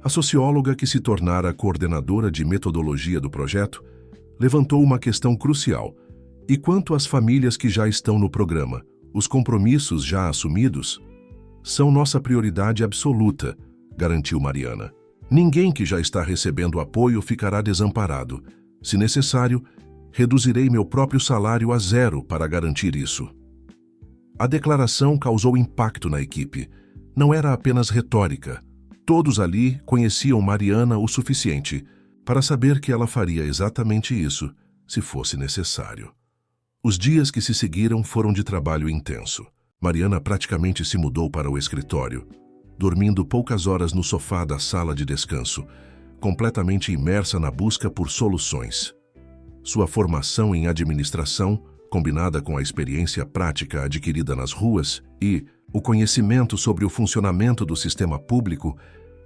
a socióloga que se tornara coordenadora de metodologia do projeto, levantou uma questão crucial. E quanto às famílias que já estão no programa, os compromissos já assumidos? São nossa prioridade absoluta, garantiu Mariana. Ninguém que já está recebendo apoio ficará desamparado. Se necessário, reduzirei meu próprio salário a 0 para garantir isso. A declaração causou impacto na equipe. Não era apenas retórica. Todos ali conheciam Mariana o suficiente para saber que ela faria exatamente isso, se fosse necessário. Os dias que se seguiram foram de trabalho intenso. Mariana praticamente se mudou para o escritório, dormindo poucas horas no sofá da sala de descanso, completamente imersa na busca por soluções. Sua formação em administração, combinada com a experiência prática adquirida nas ruas e o conhecimento sobre o funcionamento do sistema público,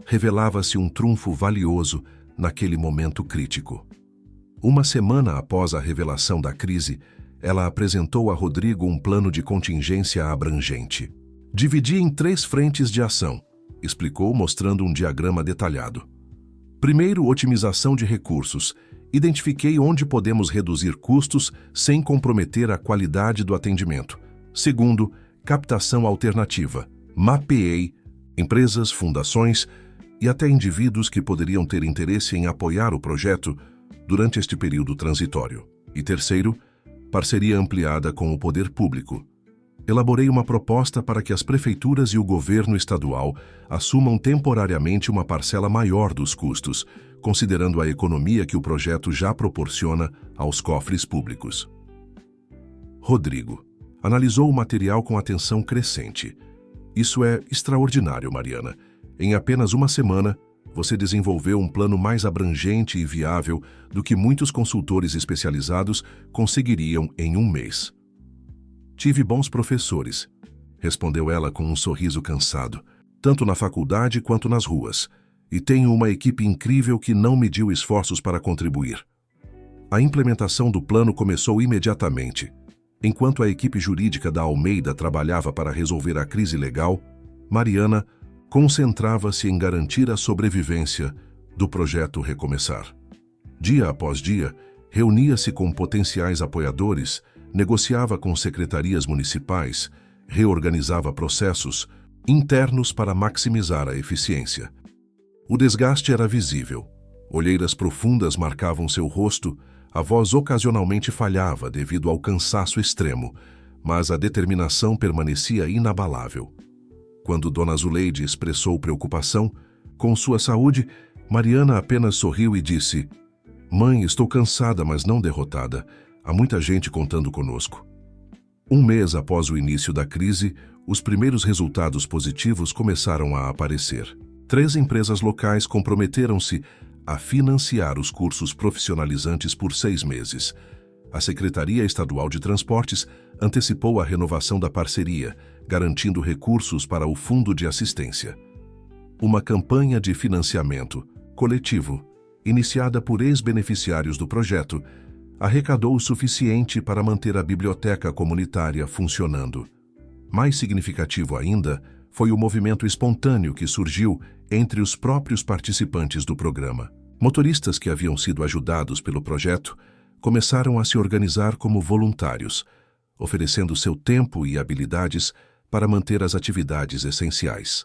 revelava-se um trunfo valioso naquele momento crítico. Uma semana após a revelação da crise, ela apresentou a Rodrigo um plano de contingência abrangente. Dividi em 3 frentes de ação, explicou mostrando um diagrama detalhado. Primeiro, otimização de recursos. Identifiquei onde podemos reduzir custos sem comprometer a qualidade do atendimento. Segundo, captação alternativa. Mapeei empresas, fundações e até indivíduos que poderiam ter interesse em apoiar o projeto durante este período transitório. E terceiro, parceria ampliada com o poder público. Elaborei uma proposta para que as prefeituras e o governo estadual assumam temporariamente uma parcela maior dos custos, considerando a economia que o projeto já proporciona aos cofres públicos. Rodrigo analisou o material com atenção crescente. Isso é extraordinário, Mariana. Em apenas uma semana, você desenvolveu um plano mais abrangente e viável do que muitos consultores especializados conseguiriam em um mês. Tive bons professores, respondeu ela com um sorriso cansado, tanto na faculdade quanto nas ruas, e tenho uma equipe incrível que não mediu esforços para contribuir. A implementação do plano começou imediatamente. Enquanto a equipe jurídica da Almeida trabalhava para resolver a crise legal, Mariana concentrava-se em garantir a sobrevivência do projeto Recomeçar. Dia após dia, reunia-se com potenciais apoiadores, negociava com secretarias municipais, reorganizava processos internos para maximizar a eficiência. O desgaste era visível. Olheiras profundas marcavam seu rosto, a voz ocasionalmente falhava devido ao cansaço extremo, mas a determinação permanecia inabalável. Quando Dona Zuleide expressou preocupação com sua saúde, Mariana apenas sorriu e disse: "Mãe, estou cansada, mas não derrotada. Há muita gente contando conosco." Um mês após o início da crise, os primeiros resultados positivos começaram a aparecer. 3 empresas locais comprometeram-se a financiar os cursos profissionalizantes por 6 meses. A Secretaria Estadual de Transportes antecipou a renovação da parceria, garantindo recursos para o Fundo de Assistência. Uma campanha de financiamento coletivo, iniciada por ex-beneficiários do projeto, arrecadou o suficiente para manter a biblioteca comunitária funcionando. Mais significativo ainda foi o movimento espontâneo que surgiu entre os próprios participantes do programa. Motoristas que haviam sido ajudados pelo projeto começaram a se organizar como voluntários, oferecendo seu tempo e habilidades para manter as atividades essenciais.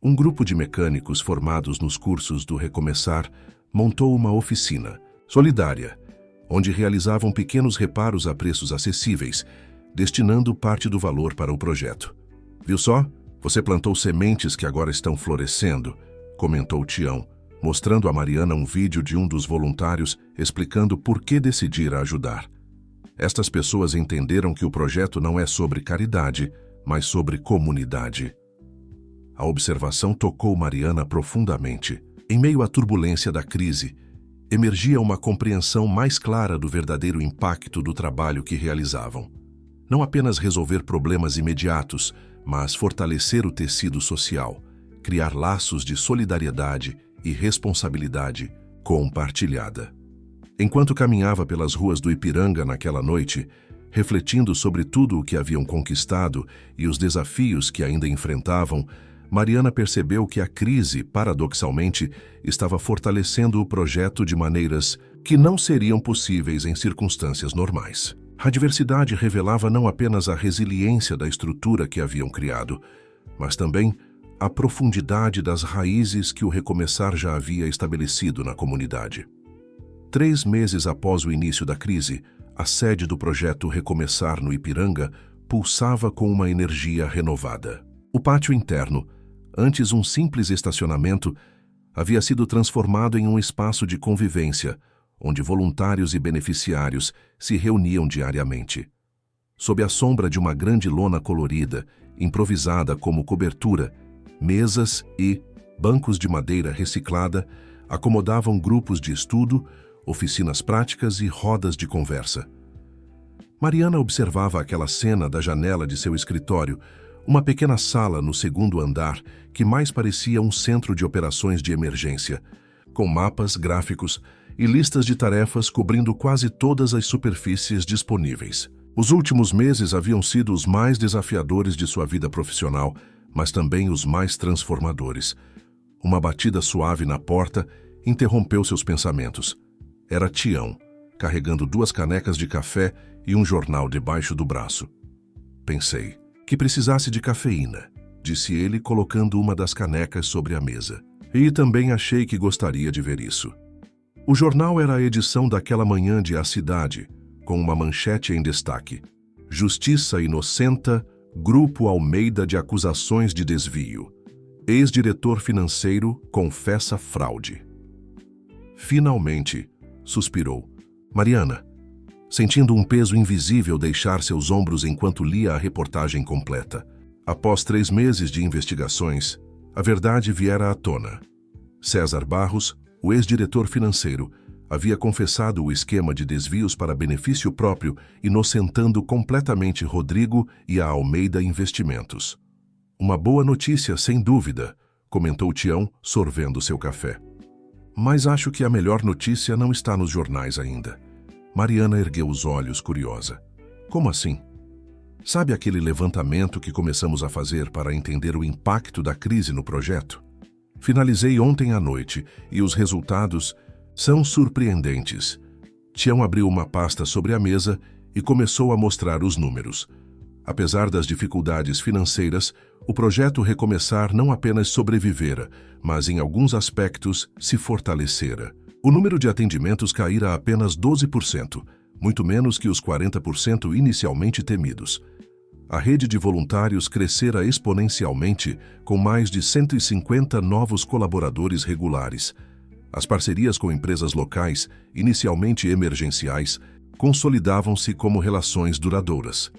Um grupo de mecânicos formados nos cursos do Recomeçar montou uma oficina solidária, onde realizavam pequenos reparos a preços acessíveis, destinando parte do valor para o projeto. "Viu só? Você plantou sementes que agora estão florescendo", comentou Tião, mostrando a Mariana um vídeo de um dos voluntários explicando por que decidir ajudar. Estas pessoas entenderam que o projeto não é sobre caridade, mas sobre comunidade. A observação tocou Mariana profundamente. Em meio à turbulência da crise, emergia uma compreensão mais clara do verdadeiro impacto do trabalho que realizavam. Não apenas resolver problemas imediatos, mas fortalecer o tecido social, criar laços de solidariedade e responsabilidade compartilhada. Enquanto caminhava pelas ruas do Ipiranga naquela noite, refletindo sobre tudo o que haviam conquistado e os desafios que ainda enfrentavam, Mariana percebeu que a crise, paradoxalmente, estava fortalecendo o projeto de maneiras que não seriam possíveis em circunstâncias normais. A diversidade revelava não apenas a resiliência da estrutura que haviam criado, mas também a profundidade das raízes que o Recomeçar já havia estabelecido na comunidade. 3 meses após o início da crise, a sede do projeto Recomeçar no Ipiranga pulsava com uma energia renovada. O pátio interno, antes um simples estacionamento, havia sido transformado em um espaço de convivência, onde voluntários e beneficiários se reuniam diariamente. Sob a sombra de uma grande lona colorida, improvisada como cobertura, mesas e bancos de madeira reciclada acomodavam grupos de estudo, oficinas práticas e rodas de conversa. Mariana observava aquela cena da janela de seu escritório, uma pequena sala no 2º andar que mais parecia um centro de operações de emergência, com mapas, gráficos e listas de tarefas cobrindo quase todas as superfícies disponíveis. Os últimos meses haviam sido os mais desafiadores de sua vida profissional, mas também os mais transformadores. Uma batida suave na porta interrompeu seus pensamentos. Era Tião, carregando 2 canecas de café e um jornal debaixo do braço. "Pensei que precisasse de cafeína", disse ele, colocando uma das canecas sobre a mesa. "E também achei que gostaria de ver isso." O jornal era a edição daquela manhã de A Cidade, com uma manchete em destaque: "Justiça inocenta, Grupo Almeida de acusações de desvio. Ex-diretor financeiro confessa fraude." "Finalmente", suspirou Mariana, sentindo um peso invisível deixar seus ombros enquanto lia a reportagem completa. Após 3 meses de investigações, a verdade viera à tona. César Barros, o ex-diretor financeiro, havia confessado o esquema de desvios para benefício próprio, inocentando completamente Rodrigo e a Almeida Investimentos. "Uma boa notícia, sem dúvida", comentou Tião, sorvendo seu café. "Mas acho que a melhor notícia não está nos jornais ainda." Mariana ergueu os olhos, curiosa. "Como assim?" "Sabe aquele levantamento que começamos a fazer para entender o impacto da crise no projeto? Finalizei ontem à noite e os resultados são surpreendentes." Tião abriu uma pasta sobre a mesa e começou a mostrar os números. Apesar das dificuldades financeiras, o projeto Recomeçar não apenas sobrevivera, mas em alguns aspectos se fortalecera. O número de atendimentos caíra a apenas 12%, muito menos que os 40% inicialmente temidos. A rede de voluntários crescera exponencialmente, com mais de 150 novos colaboradores regulares. As parcerias com empresas locais, inicialmente emergenciais, consolidavam-se como relações duradouras.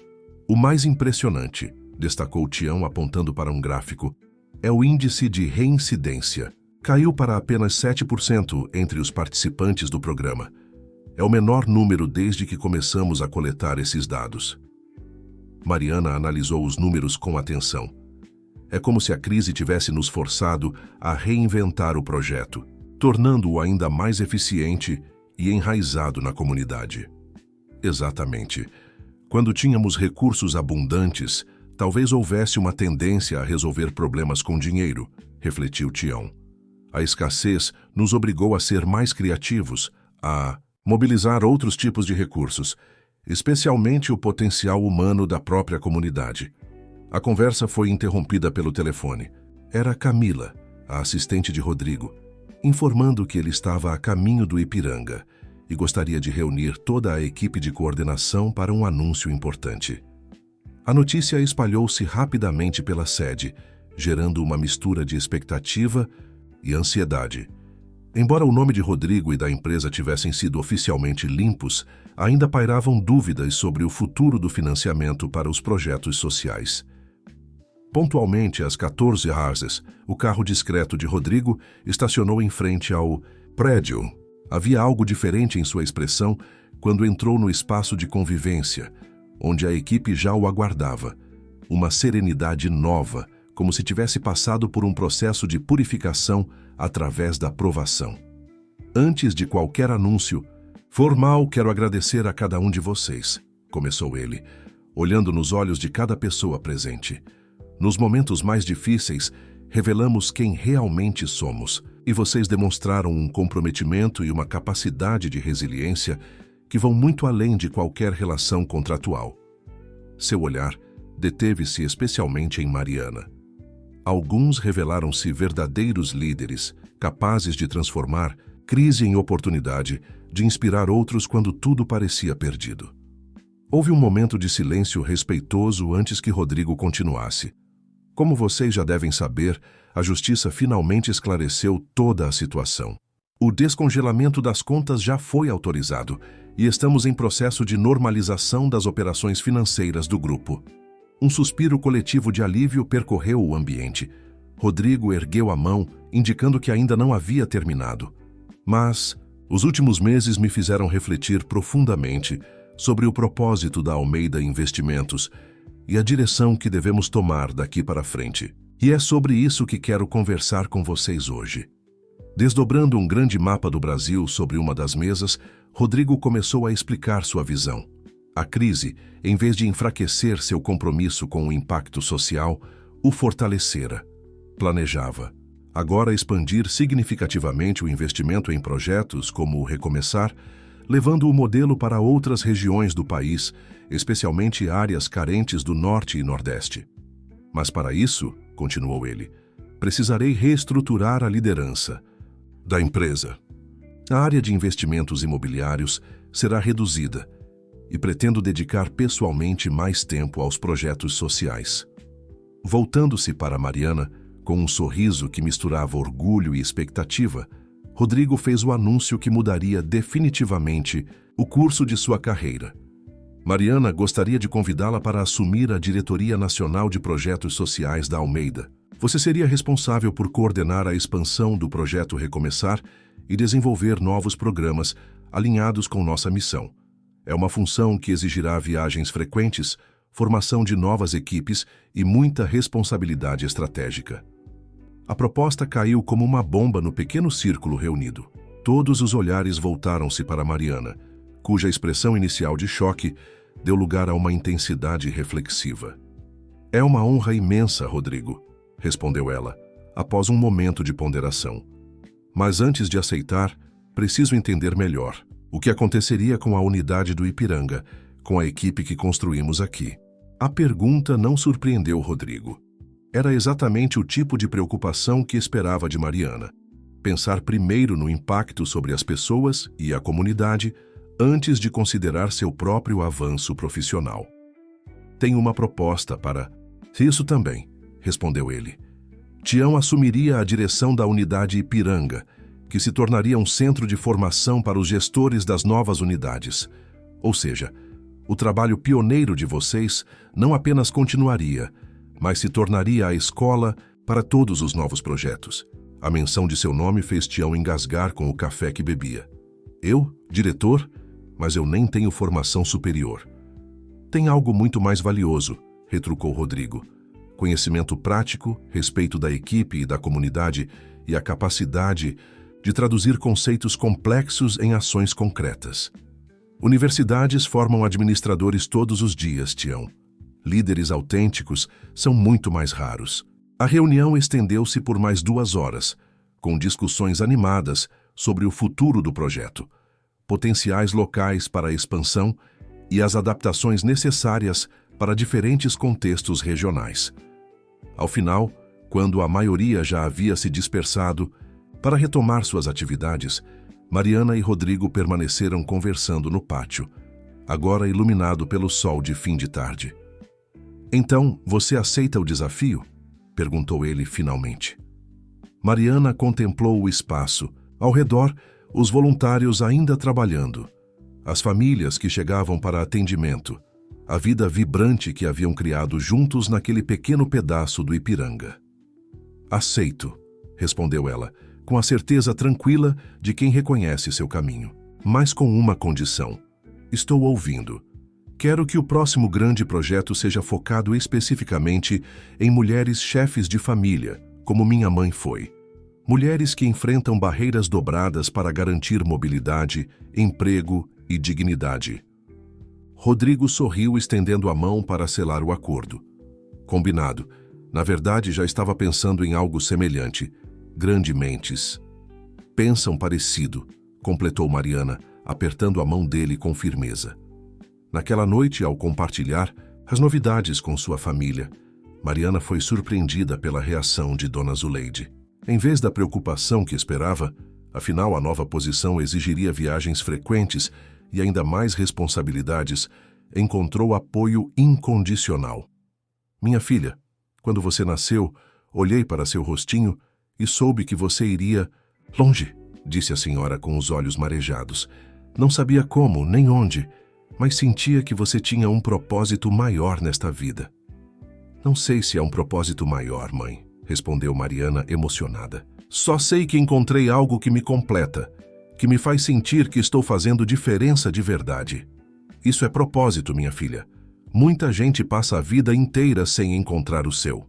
O mais impressionante, destacou Tião apontando para um gráfico, é o índice de reincidência. Caiu para apenas 7% entre os participantes do programa. É o menor número desde que começamos a coletar esses dados. Mariana analisou os números com atenção. É como se a crise tivesse nos forçado a reinventar o projeto, tornando-o ainda mais eficiente e enraizado na comunidade. Exatamente. Quando tínhamos recursos abundantes, talvez houvesse uma tendência a resolver problemas com dinheiro, refletiu Tião. A escassez nos obrigou a ser mais criativos, a mobilizar outros tipos de recursos, especialmente o potencial humano da própria comunidade. A conversa foi interrompida pelo telefone. Era Camila, a assistente de Rodrigo, informando que ele estava a caminho do Ipiranga e gostaria de reunir toda a equipe de coordenação para um anúncio importante. A notícia espalhou-se rapidamente pela sede, gerando uma mistura de expectativa e ansiedade. Embora o nome de Rodrigo e da empresa tivessem sido oficialmente limpos, ainda pairavam dúvidas sobre o futuro do financiamento para os projetos sociais. Pontualmente às 14h, o carro discreto de Rodrigo estacionou em frente ao prédio. Havia algo diferente em sua expressão quando entrou no espaço de convivência, onde a equipe já o aguardava. Uma serenidade nova, como se tivesse passado por um processo de purificação através da provação. Antes de qualquer anúncio formal, quero agradecer a cada um de vocês, começou ele, olhando nos olhos de cada pessoa presente. Nos momentos mais difíceis, revelamos quem realmente somos, e vocês demonstraram um comprometimento e uma capacidade de resiliência que vão muito além de qualquer relação contratual. Seu olhar deteve-se especialmente em Mariana. Alguns revelaram-se verdadeiros líderes, capazes de transformar crise em oportunidade, de inspirar outros quando tudo parecia perdido. Houve um momento de silêncio respeitoso antes que Rodrigo continuasse. Como vocês já devem saber, a justiça finalmente esclareceu toda a situação. O descongelamento das contas já foi autorizado e estamos em processo de normalização das operações financeiras do grupo. Um suspiro coletivo de alívio percorreu o ambiente. Rodrigo ergueu a mão, indicando que ainda não havia terminado. Mas os últimos meses me fizeram refletir profundamente sobre o propósito da Almeida Investimentos e a direção que devemos tomar daqui para frente. E é sobre isso que quero conversar com vocês hoje. Desdobrando um grande mapa do Brasil sobre uma das mesas, Rodrigo começou a explicar sua visão. A crise, em vez de enfraquecer seu compromisso com o impacto social, o fortalecera. Planejava, agora, expandir significativamente o investimento em projetos como o Recomeçar, levando o modelo para outras regiões do país, especialmente áreas carentes do Norte e Nordeste. Mas para isso, continuou ele, precisarei reestruturar a liderança da empresa. A área de investimentos imobiliários será reduzida e pretendo dedicar pessoalmente mais tempo aos projetos sociais. Voltando-se para Mariana, com um sorriso que misturava orgulho e expectativa, Rodrigo fez o anúncio que mudaria definitivamente o curso de sua carreira. Mariana gostaria de convidá-la para assumir a diretoria nacional de projetos sociais da Almeida. Você seria responsável por coordenar a expansão do projeto Recomeçar e desenvolver novos programas alinhados com nossa missão. É uma função que exigirá viagens frequentes, formação de novas equipes e muita responsabilidade estratégica. A proposta caiu como uma bomba no pequeno círculo reunido. Todos os olhares voltaram-se para Mariana, cuja expressão inicial de choque deu lugar a uma intensidade reflexiva. É uma honra imensa, Rodrigo, respondeu ela, após um momento de ponderação. Mas antes de aceitar, preciso entender melhor o que aconteceria com a unidade do Ipiranga, com a equipe que construímos aqui. A pergunta não surpreendeu Rodrigo. Era exatamente o tipo de preocupação que esperava de Mariana. Pensar primeiro no impacto sobre as pessoas e a comunidade antes de considerar seu próprio avanço profissional. Tenho uma proposta para... Isso também, respondeu ele. Tião assumiria a direção da unidade Ipiranga, que se tornaria um centro de formação para os gestores das novas unidades. Ou seja, o trabalho pioneiro de vocês não apenas continuaria, mas se tornaria a escola para todos os novos projetos. A menção de seu nome fez Tião engasgar com o café que bebia. Eu, diretor? Mas eu nem tenho formação superior. Tem algo muito mais valioso, retrucou Rodrigo. Conhecimento prático, respeito da equipe e da comunidade e a capacidade de traduzir conceitos complexos em ações concretas. Universidades formam administradores todos os dias, Tião. Líderes autênticos são muito mais raros. A reunião estendeu-se por mais 2 horas, com discussões animadas sobre o futuro do projeto, potenciais locais para a expansão e as adaptações necessárias para diferentes contextos regionais. Ao final, quando a maioria já havia se dispersado, para retomar suas atividades, Mariana e Rodrigo permaneceram conversando no pátio, agora iluminado pelo sol de fim de tarde. Então, você aceita o desafio? Perguntou ele finalmente. Mariana contemplou o espaço. Ao redor, os voluntários ainda trabalhando, as famílias que chegavam para atendimento, a vida vibrante que haviam criado juntos naquele pequeno pedaço do Ipiranga. Aceito, respondeu ela, com a certeza tranquila de quem reconhece seu caminho, mas com uma condição. Estou ouvindo. Quero que o próximo grande projeto seja focado especificamente em mulheres chefes de família, como minha mãe foi. Mulheres que enfrentam barreiras dobradas para garantir mobilidade, emprego e dignidade. Rodrigo sorriu estendendo a mão para selar o acordo. Combinado. Na verdade, já estava pensando em algo semelhante. Grandes mentes. Pensam parecido, completou Mariana, apertando a mão dele com firmeza. Naquela noite, ao compartilhar as novidades com sua família, Mariana foi surpreendida pela reação de Dona Zuleide. Em vez da preocupação que esperava, afinal a nova posição exigiria viagens frequentes e ainda mais responsabilidades, encontrou apoio incondicional. Minha filha, quando você nasceu, olhei para seu rostinho e soube que você iria longe, disse a senhora com os olhos marejados. Não sabia como, nem onde, mas sentia que você tinha um propósito maior nesta vida. Não sei se é um propósito maior, mãe, respondeu Mariana emocionada. Só sei que encontrei algo que me completa, que me faz sentir que estou fazendo diferença de verdade. Isso é propósito, minha filha. Muita gente passa a vida inteira sem encontrar o seu.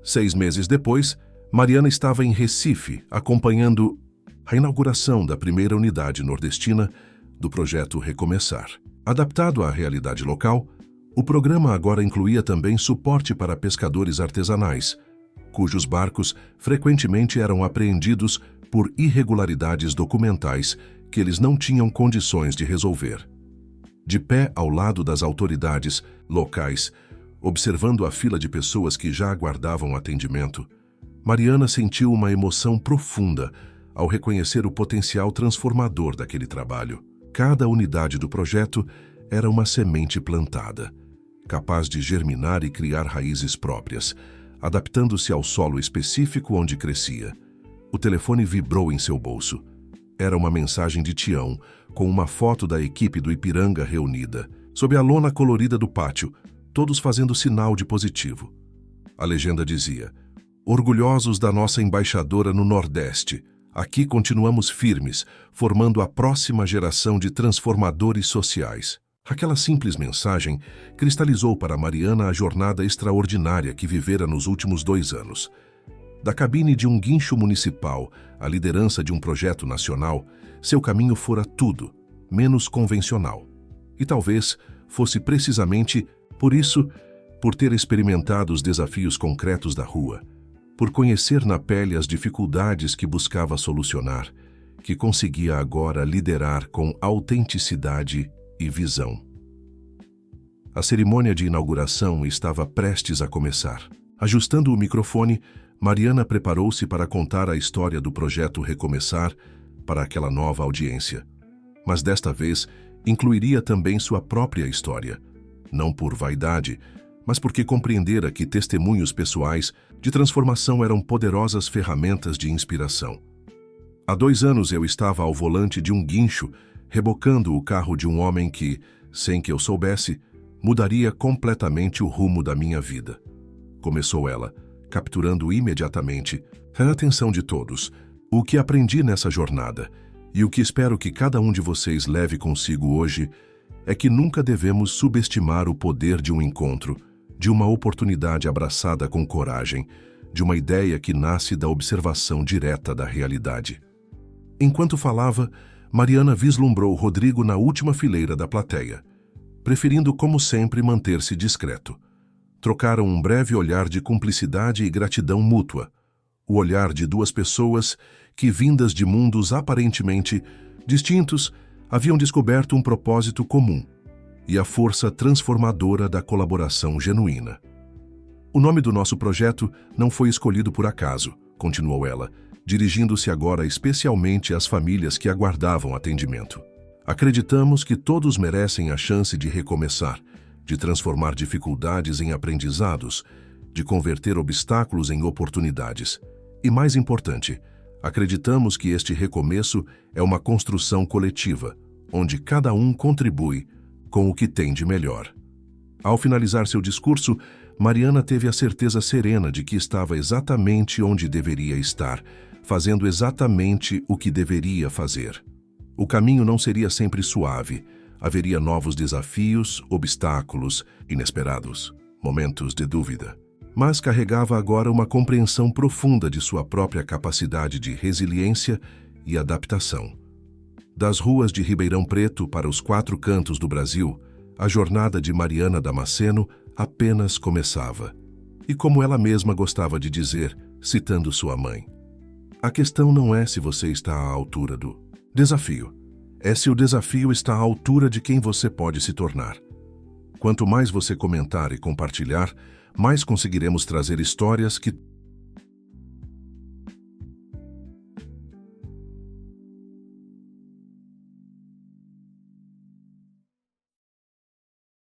6 meses depois, Mariana estava em Recife, acompanhando a inauguração da primeira unidade nordestina do projeto Recomeçar. Adaptado à realidade local, o programa agora incluía também suporte para pescadores artesanais, cujos barcos frequentemente eram apreendidos por irregularidades documentais que eles não tinham condições de resolver. De pé ao lado das autoridades locais, observando a fila de pessoas que já aguardavam atendimento, Mariana sentiu uma emoção profunda ao reconhecer o potencial transformador daquele trabalho. Cada unidade do projeto era uma semente plantada, capaz de germinar e criar raízes próprias, adaptando-se ao solo específico onde crescia. O telefone vibrou em seu bolso. Era uma mensagem de Tião, com uma foto da equipe do Ipiranga reunida, sob a lona colorida do pátio, todos fazendo sinal de positivo. A legenda dizia: orgulhosos da nossa embaixadora no Nordeste, aqui continuamos firmes, formando a próxima geração de transformadores sociais. Aquela simples mensagem cristalizou para Mariana a jornada extraordinária que vivera nos últimos 2 anos. Da cabine de um guincho municipal à liderança de um projeto nacional, seu caminho fora tudo, menos convencional. E talvez fosse precisamente por isso, por ter experimentado os desafios concretos da rua, por conhecer na pele as dificuldades que buscava solucionar, que conseguia agora liderar com autenticidade e visão. A cerimônia de inauguração estava prestes a começar. Ajustando o microfone, Mariana preparou-se para contar a história do projeto Recomeçar para aquela nova audiência. Mas desta vez, incluiria também sua própria história. Não por vaidade, mas porque compreendera que testemunhos pessoais de transformação eram poderosas ferramentas de inspiração. Há 2 anos eu estava ao volante de um guincho, rebocando o carro de um homem que, sem que eu soubesse, mudaria completamente o rumo da minha vida. Começou ela, capturando imediatamente a atenção de todos, o que aprendi nessa jornada e o que espero que cada um de vocês leve consigo hoje é que nunca devemos subestimar o poder de um encontro, de uma oportunidade abraçada com coragem, de uma ideia que nasce da observação direta da realidade. Enquanto falava, Mariana vislumbrou Rodrigo na última fileira da plateia, preferindo, como sempre, manter-se discreto. Trocaram um breve olhar de cumplicidade e gratidão mútua, o olhar de 2 pessoas que, vindas de mundos aparentemente distintos, haviam descoberto um propósito comum e a força transformadora da colaboração genuína. O nome do nosso projeto não foi escolhido por acaso, continuou ela, dirigindo-se agora especialmente às famílias que aguardavam atendimento. Acreditamos que todos merecem a chance de recomeçar, de transformar dificuldades em aprendizados, de converter obstáculos em oportunidades. E mais importante, acreditamos que este recomeço é uma construção coletiva, onde cada um contribui com o que tem de melhor. Ao finalizar seu discurso, Mariana teve a certeza serena de que estava exatamente onde deveria estar, fazendo exatamente o que deveria fazer. O caminho não seria sempre suave, haveria novos desafios, obstáculos inesperados, momentos de dúvida. Mas carregava agora uma compreensão profunda de sua própria capacidade de resiliência e adaptação. Das ruas de Ribeirão Preto para os 4 cantos do Brasil, a jornada de Mariana Damasceno apenas começava. E como ela mesma gostava de dizer, citando sua mãe, a questão não é se você está à altura do desafio, é se o desafio está à altura de quem você pode se tornar. Quanto mais você comentar e compartilhar, mais conseguiremos trazer histórias que